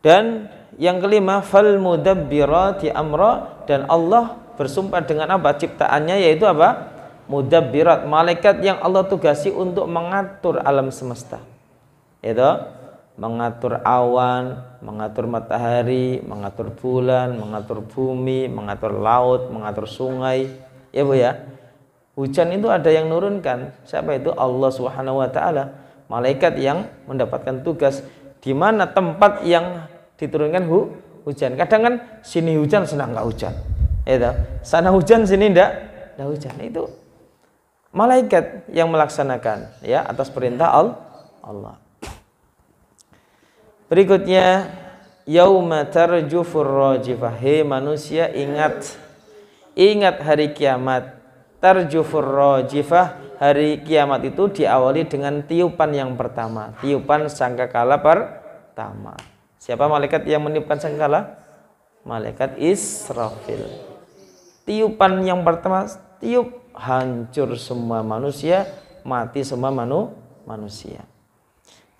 Dan yang kelima, fal mudabbirati amra, dan Allah bersumpah dengan apa? Ciptaannya, yaitu apa? Mudabbirat, malaikat yang Allah tugasi untuk mengatur alam semesta, yaitu mengatur awan, mengatur matahari, mengatur bulan, mengatur bumi, mengatur laut, mengatur sungai, ya Bu ya. Hujan itu ada yang nurunkan, siapa itu? Allah Subhanahu wa taala. Malaikat yang mendapatkan tugas di mana tempat yang diturunkan hujan. Kadang kan sini hujan, sana enggak hujan. Ya, sana hujan, sini enggak hujan. Itu malaikat yang melaksanakan ya atas perintah Allah. Berikutnya, yauma tarjufur rajifah. Hei manusia, ingat hari kiamat. Tarjufur rajifah, hari kiamat itu diawali dengan tiupan yang pertama, tiupan sangkakala pertama. Siapa malaikat yang meniupkan sangkakala? Malaikat Israfil. Tiupan yang pertama, tiup, hancur semua manusia, mati semua manusia.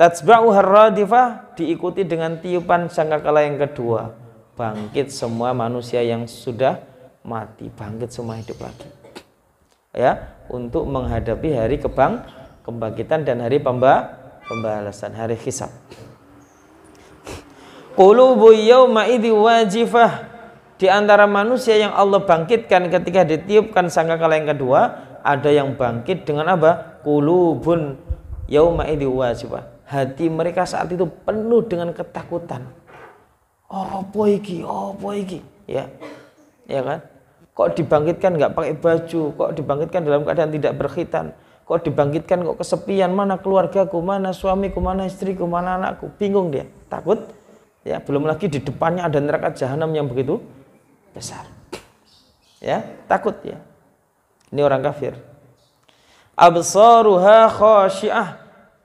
Tatsba'uhar radifah, diikuti dengan tiupan sangkakala yang kedua, bangkit semua manusia yang sudah mati, bangkit semua hidup lagi. Ya, untuk menghadapi hari kebangkitan dan hari pembalasan, hari hisab. Qulubu yawma idzi wajifah, di antara manusia yang Allah bangkitkan ketika ditiupkan sangkakala yang kedua, ada yang bangkit dengan apa? Qulubun yawma idzi wajifah, hati mereka saat itu penuh dengan ketakutan. Apa iki? Ya kan? Kok dibangkitkan nggak pakai baju? Kok dibangkitkan dalam keadaan tidak berkhitan? Kok dibangkitkan kok kesepian? Mana keluargaku? Mana suamiku? Mana istriku? Mana anakku? Bingung dia, takut. Ya, belum lagi di depannya ada neraka jahanam yang begitu besar. Ya, takut ya. Ini orang kafir. Absaruha khasyi'ah,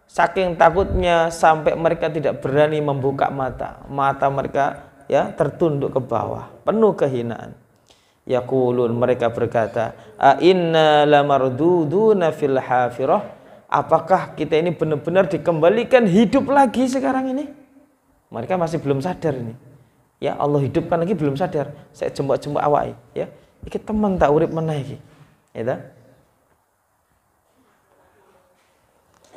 saking takutnya sampai mereka tidak berani membuka mata. Mata mereka ya tertunduk ke bawah, penuh kehinaan. Yaqulun, mereka berkata, a inna lamarduduna fil hafirah, apakah kita ini benar-benar dikembalikan hidup lagi sekarang ini? Mereka masih belum sadar ini. Ya, Allah hidupkan lagi belum sadar. Saya jembok-jembok awake, ya. Iki teman tak urip meneh iki. Ya ta?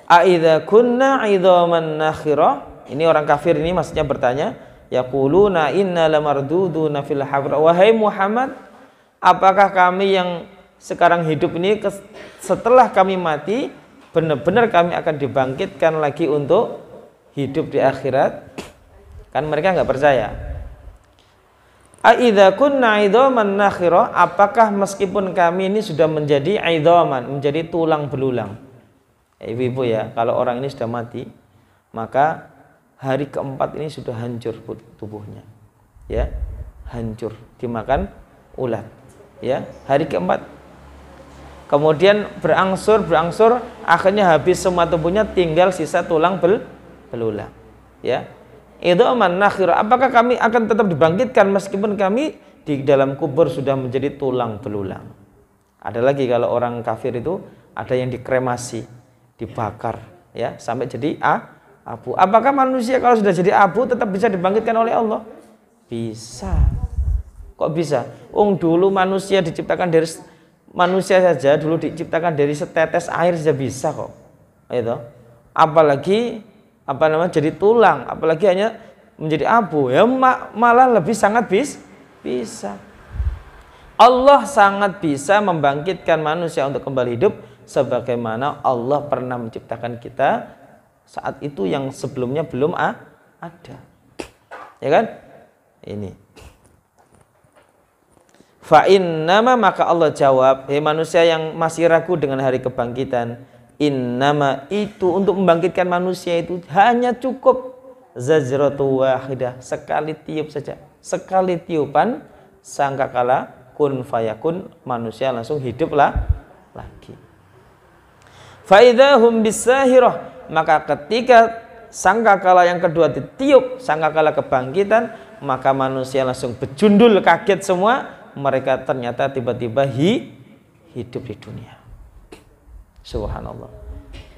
A idza kunna 'idhaman nakhirah. Ini orang kafir ini maksudnya bertanya, yaquluna inna lamarduduna fil hafirah. Wahai Muhammad, apakah kami yang sekarang hidup ini setelah kami mati benar-benar kami akan dibangkitkan lagi untuk hidup di akhirat? Kan mereka nggak percaya. Aidza kunna 'idhaman nakhirah, apakah meskipun kami ini sudah menjadi 'idhaman, menjadi tulang belulang. Ibu-ibu ya, kalau orang ini sudah mati, maka hari keempat ini sudah hancur tubuhnya. Ya, hancur dimakan ulat. Ya, hari keempat. Kemudian berangsur, akhirnya habis semua tubuhnya, tinggal sisa tulang belulang. Ya. Itu aman nakhir. Apakah kami akan tetap dibangkitkan meskipun kami di dalam kubur sudah menjadi tulang belulang? Ada lagi kalau orang kafir itu ada yang dikremasi, dibakar, ya sampai jadi abu. Apakah manusia kalau sudah jadi abu tetap bisa dibangkitkan oleh Allah? Bisa. Kok bisa? Dulu manusia diciptakan dari manusia saja dulu diciptakan dari setetes air saja bisa kok. Itu. Apalagi jadi tulang, apalagi hanya menjadi abu, ya malah lebih sangat bisa. Allah sangat bisa membangkitkan manusia untuk kembali hidup sebagaimana Allah pernah menciptakan kita saat itu yang sebelumnya belum ada. Ya kan? Ini. Fa innama, maka Allah jawab, hei manusia yang masih ragu dengan hari kebangkitan, innama, itu untuk membangkitkan manusia itu hanya cukup zajratu wahidah, sekali tiup saja, sekali tiupan sangkakala kun fayakun, manusia langsung hiduplah lagi. Fa idzahum bisahirah, maka ketika sangkakala yang kedua ditiup, sangkakala kebangkitan, maka manusia langsung bejundul, kaget semua. Mereka ternyata tiba-tiba hidup di dunia. Subhanallah.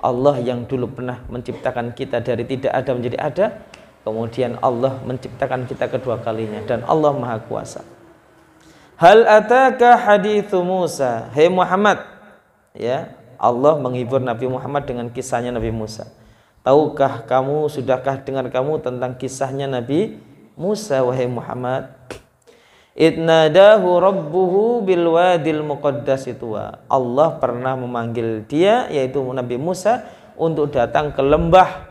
Allah yang dulu pernah menciptakan kita dari tidak ada menjadi ada, kemudian Allah menciptakan kita kedua kalinya, dan Allah Maha Kuasa. Hal ataka hadithu Musa, hei Muhammad, ya, Allah menghibur Nabi Muhammad dengan kisahnya Nabi Musa. Tahukah kamu, sudahkah dengar kamu tentang kisahnya Nabi Musa, wahai Muhammad? Idnadahu rabbuhu bil wadil muqaddas tuwa. Allah pernah memanggil dia, yaitu Nabi Musa, untuk datang ke lembah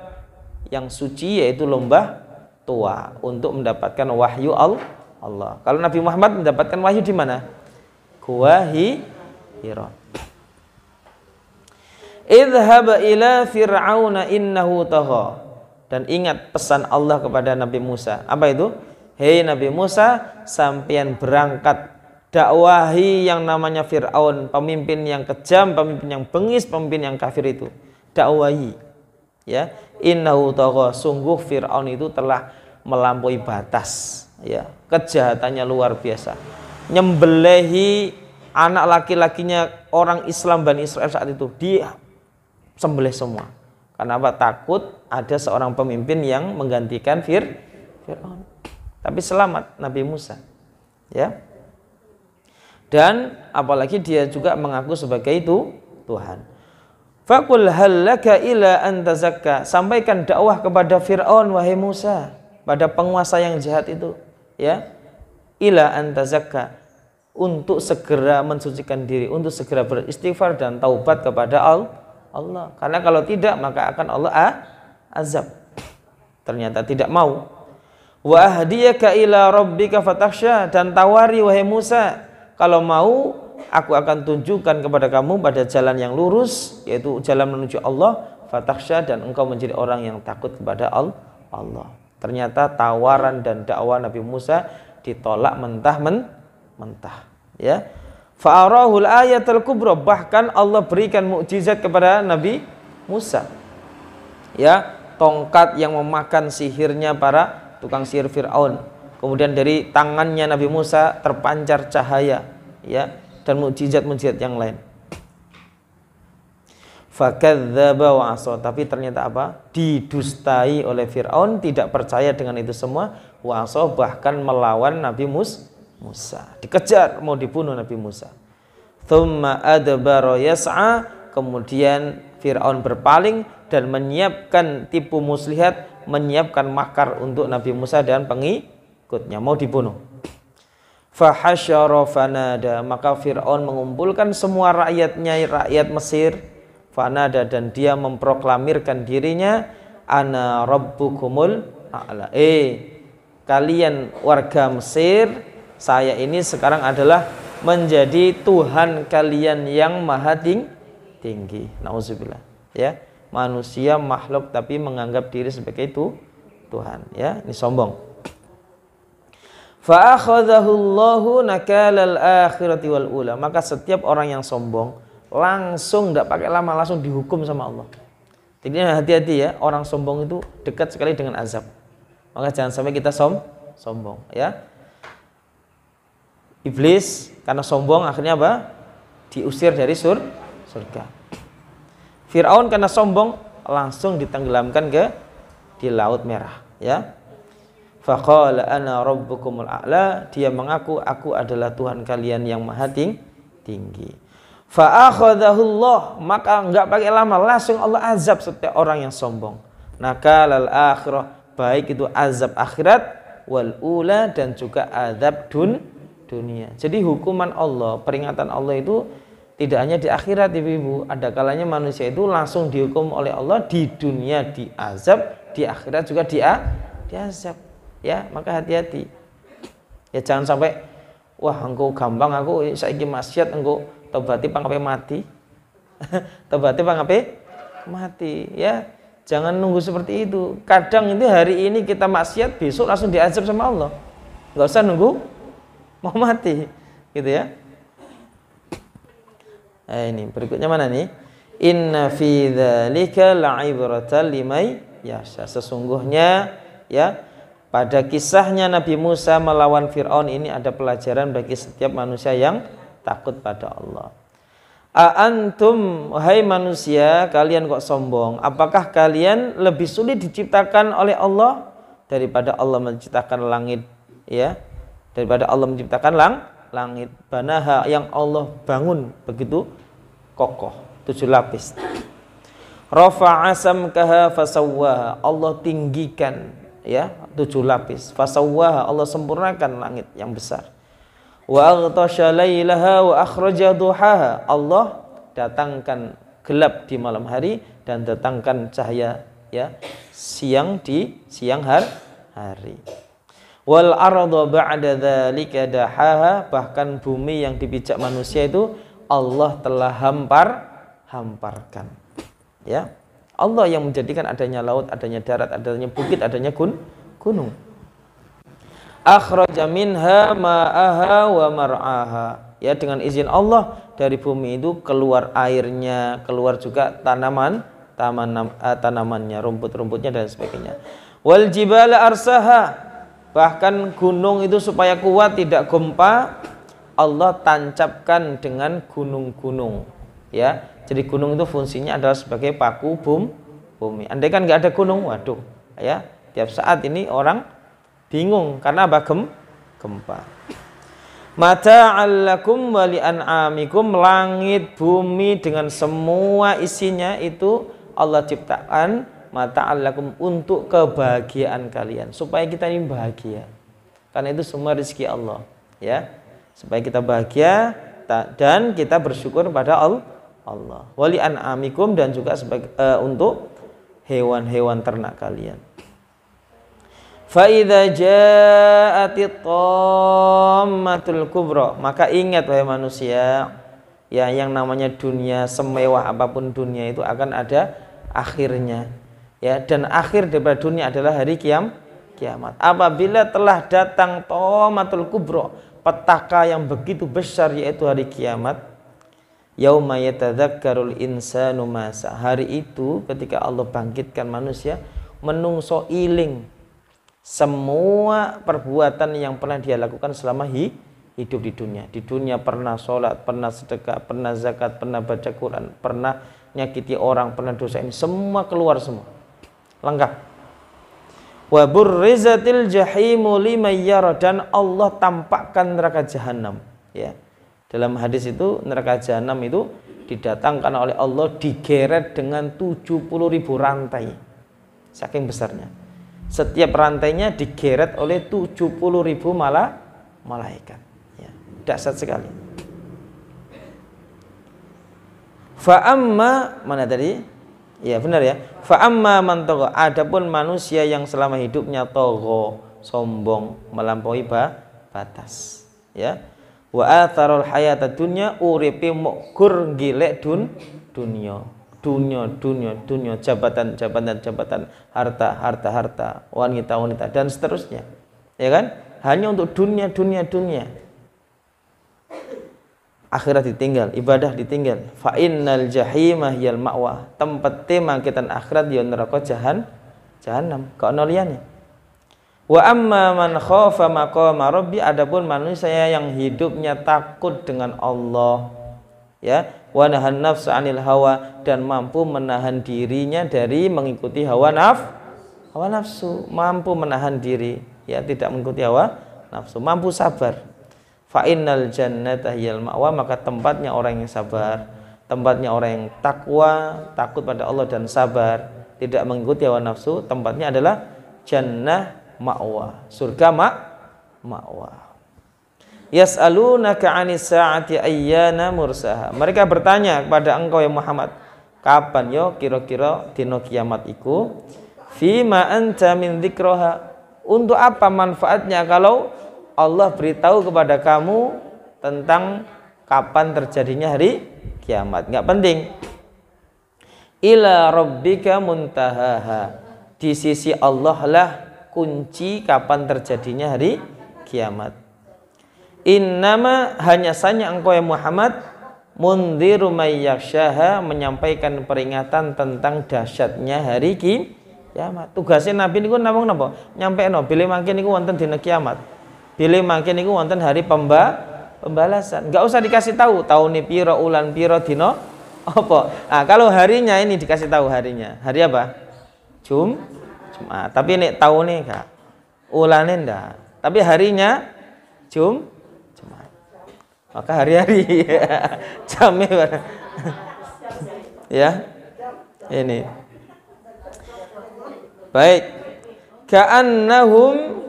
yang suci, yaitu lembah Tuwa, untuk mendapatkan wahyu Allah. Kalau Nabi Muhammad mendapatkan wahyu di mana? Gua Hira. Idhhab ila fir'auna innahu tagha. Dan ingat pesan Allah kepada Nabi Musa. Apa itu? Hei Nabi Musa, sampean berangkat dakwahi yang namanya Fir'aun, pemimpin yang kejam, pemimpin yang bengis, pemimpin yang kafir itu. Dakwahi, ya. Innahu tagha, sungguh Fir'aun itu telah melampaui batas, ya. Kejahatannya luar biasa. Nyembelihi anak laki-lakinya orang Islam Bani Israel saat itu, dia sembelih semua. Karena apa? Takut ada seorang pemimpin yang menggantikan Fir'aun. Tapi selamat Nabi Musa, ya. Dan apalagi dia juga mengaku sebagai itu Tuhan. Faqul hal laka ila an tazakka, sampaikan dakwah kepada Fir'aun wahai Musa, pada penguasa yang jahat itu, ya. Ila an tazakka, untuk segera mensucikan diri, untuk segera beristighfar dan taubat kepada Allah. Karena kalau tidak maka akan Allah azab. Ternyata tidak mau. Wa ahdiyaka ila rabbika fatakhsha, dan tawari wahai Musa, kalau mau aku akan tunjukkan kepada kamu pada jalan yang lurus, yaitu jalan menuju Allah, fatakhsha, dan engkau menjadi orang yang takut kepada Allah. Ternyata tawaran dan dakwah Nabi Musa ditolak mentah, ya. Fa'arahul ayatul kubra, bahkan Allah berikan mukjizat kepada Nabi Musa, ya, tongkat yang memakan sihirnya para tukang sihir Fir'aun. Kemudian dari tangannya Nabi Musa terpancar cahaya, ya, dan mukjizat-mukjizat yang lain. Fakadzdzaba wa asa, tapi ternyata apa? Didustai oleh Fir'aun, tidak percaya dengan itu semua. Wa asa, bahkan melawan Nabi Musa. Dikejar, mau dibunuh Nabi Musa. Tsumma adbara yas'a, kemudian Fir'aun berpaling dan menyiapkan tipu muslihat, menyiapkan makar untuk Nabi Musa dan pengikutnya, mau dibunuh. Fahasyara fanada, maka Fir'aun mengumpulkan semua rakyatnya, rakyat Mesir, fanada, dan dia memproklamirkan dirinya, ana rabbukumul a'la. Kalian warga Mesir, saya ini sekarang adalah menjadi Tuhan kalian yang maha tinggi. Nauzubillah, ya. Manusia makhluk tapi menganggap diri sebagai itu Tuhan, ya. Ini sombong. Fa akhadhahu Allahu nakalal akhirati wal ula, maka setiap orang yang sombong langsung, tidak pakai lama, langsung dihukum sama Allah. Jadi hati-hati, ya, orang sombong itu dekat sekali dengan azab. Maka jangan sampai kita sombong, ya. Iblis karena sombong akhirnya apa? Diusir dari surga. Fir'aun karena sombong langsung ditenggelamkan di Laut Merah, ya. Faqala ana rabbukumul a'la, dia mengaku aku adalah Tuhan kalian yang maha tinggi. Fa akhadhahu Allah, maka enggak pakai lama langsung Allah azab setiap orang yang sombong. Nakalal akhirah, baik itu azab akhirat wal ula dan juga azab dunia. Jadi hukuman Allah, peringatan Allah itu tidak hanya di akhirat Ibu-ibu, ada kalanya manusia itu langsung dihukum oleh Allah di dunia diazab, di akhirat juga diazab. Ya, maka hati-hati. Ya jangan sampai wah engkau gampang aku saiki maksiat engkau tobati pangape mati. Tobati pangape mati, ya. Jangan nunggu seperti itu. Kadang itu hari ini kita maksiat, besok langsung diazab sama Allah. Nggak usah nunggu mau mati, gitu ya. Ini berikutnya mana nih? Inna fi dzalika la'ibratan liman yasha. Sesungguhnya ya pada kisahnya Nabi Musa melawan Fir'aun ini ada pelajaran bagi setiap manusia yang takut pada Allah. Antum wahai manusia, kalian kok sombong? Apakah kalian lebih sulit diciptakan oleh Allah daripada Allah menciptakan langit, ya? Daripada Allah menciptakan langit, banaha yang Allah bangun begitu kokoh, 7 lapis. Rafa'a samkaha fasawwaha, Allah tinggikan ya 7 lapis. Fasawwaha, Allah sempurnakan langit yang besar. Wa aghtasha lailaha wa akhraja duhaha, Allah datangkan gelap di malam hari dan datangkan cahaya ya siang di siang hari. Wal arda ba'da dzalika dahaha, bahkan bumi yang dipijak manusia itu Allah telah hamparkan. Ya. Allah yang menjadikan adanya laut, adanya darat, adanya bukit, adanya gunung. Akhraja minha ma'aha wa mar'aha. Ya, dengan izin Allah dari bumi itu keluar airnya, keluar juga tanamannya, rumput-rumputnya dan sebagainya. Wal jibala arsaha, bahkan gunung itu supaya kuat tidak gempa, Allah tancapkan dengan gunung-gunung. Ya, jadi gunung itu fungsinya adalah sebagai paku bumi. Andai kan nggak ada gunung, waduh, ya tiap saat ini orang bingung karena apa? Gempa. Mata'al lakum wa li'an'amikum, langit bumi dengan semua isinya itu Allah ciptakan mata'al lakum untuk kebahagiaan kalian, supaya kita ini bahagia. Karena itu semua rezeki Allah, ya. Supaya kita bahagia dan kita bersyukur pada Allah. Wa li'an'amikum, dan juga sebagai untuk hewan-hewan ternak kalian. Fa'idha ja'atit tammatul kubra, maka ingat wahai manusia, ya yang namanya dunia, semewah apapun dunia itu akan ada akhirnya, ya, dan akhir daripada dunia adalah hari kiamat. Apabila telah datang tammatul kubra, petaka yang begitu besar, yaitu hari kiamat, yauma yatadzakkarul insanu masa, hari itu ketika Allah bangkitkan manusia, menungso iling semua perbuatan yang pernah dia lakukan selama hidup di dunia. Di dunia pernah sholat, pernah sedekah, pernah zakat, pernah baca Quran, pernah nyakiti orang, pernah dosa, ini semua keluar semua, lengkap. Wa burrizatil jahimu liman yara, dan Allah tampakkan neraka jahanam. Ya, dalam hadis itu neraka jahanam itu didatangkan oleh Allah, digeret dengan 70.000 rantai, saking besarnya. Setiap rantainya digeret oleh 70.000 malaikat. Ya, dahsyat sekali. Fa'amma, mana tadi? Ya benar ya. Fa'amma man tagha, adapun manusia yang selama hidupnya tagha, sombong, melampaui batas. Ya. Wa atharul hayata dunya, uripe mukgur gilek dunia, jabatan, harta, wanita, dan seterusnya, ya kan? Hanya untuk dunia. Akhirat ditinggal, ibadah ditinggal. Fa innal jahimah yal ma'wa, tempat mangkitan akhirat ya neraka jahanam, ka ono liyane. Wa amma man khafa maqama rabbi, adapun manusia yang hidupnya takut dengan Allah, ya, wa nahan nafsa 'anil hawa, dan mampu menahan dirinya dari mengikuti hawa nafsu, mampu menahan diri, ya, tidak mengikuti hawa nafsu, mampu sabar. Fa innal jannata hiyal ma'wa, maka tempatnya orang yang sabar, tempatnya orang yang takwa, takut pada Allah dan sabar, tidak mengikuti hawa nafsu, tempatnya adalah jannah ma'wa, surga ma'wa. Yas'alunaka 'anis sa'ati ayyana mursaha. Mereka bertanya kepada engkau ya Muhammad, kapan yo kira-kira dina kiamat iku? Fima anta min dzikraha. Untuk apa manfaatnya kalau Allah beritahu kepada kamu tentang kapan terjadinya hari kiamat? Enggak penting. Ila rabbika muntahaha. Di sisi Allah lah kunci kapan terjadinya hari kiamat. Innama hanya saja engkau ya Muhammad mundhiru may yakhshaha, menyampaikan peringatan tentang dahsyatnya hari kiamat. Tugasnya Nabi niku namung napa? Nyampaikno bilih mangke niku wonten dina kiamat. Bilih mangke niku wonten hari pembalasan. Enggak usah dikasih tahu tahun piro, ulan piro, dina apa. Nah, kalau harinya ini dikasih tahu harinya. Hari apa? Jumat. Tapi nek tahunnya enggak. Ulane ndak. Tapi harinya Jumat. Maka hari-hari jamnya ya ini baik. Ka'annahum,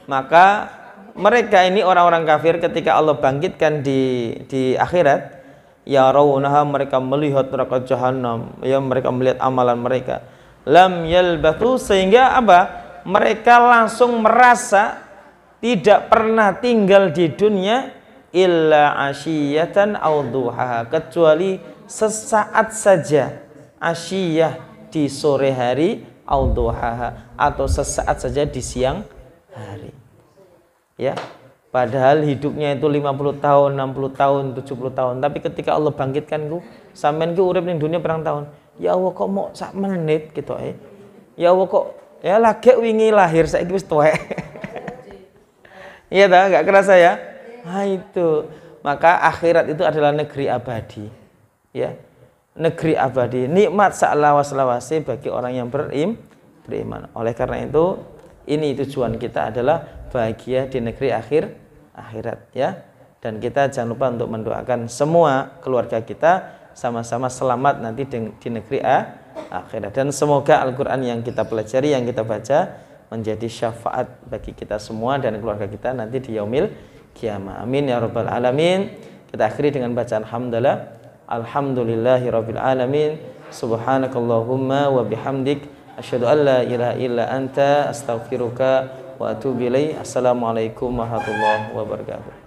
maka mereka ini orang-orang kafir ketika Allah bangkitkan di akhirat, ya raunaha, mereka melihat neraka jahanam, ya mereka melihat amalan mereka, lam yalbathu, sehingga apa, mereka langsung merasa tidak pernah tinggal di dunia illa asyiyatan aw duhaha, kecuali sesaat saja, asyiyah di sore hari, aw duhaha, atau sesaat saja di siang hari. Ya, padahal hidupnya itu 50 tahun, 60 tahun, 70 tahun, tapi ketika Allah bangkitkan ku, sampean ku urip ning dunia perang tahun. Ya Allah kok mau sak menit gitu Ya Allah kok ya lagi wingi lahir saiki wis tuwek. Iya dah, enggak kerasa ya? Nah itu, maka akhirat itu adalah negeri abadi, ya, negeri abadi, nikmat sa'lawas-lawase bagi orang yang beriman. Oleh karena itu, ini tujuan kita adalah bahagia di negeri akhirat, ya. Dan kita jangan lupa untuk mendoakan semua keluarga kita sama-sama selamat nanti di negeri akhirat. Dan semoga Al-Quran yang kita pelajari, yang kita baca, menjadi syafaat bagi kita semua dan keluarga kita nanti di yaumil kiamah. Amin ya rabbal alamin. Kita akhiri dengan bacaan hamdalah. Alhamdulillahi rabbil alamin. Subhanakallahumma wa bihamdik, asyhadu an la ilaha illa anta, astaghfiruka wa atubu ilaik. Assalamualaikum warahmatullahi wabarakatuh.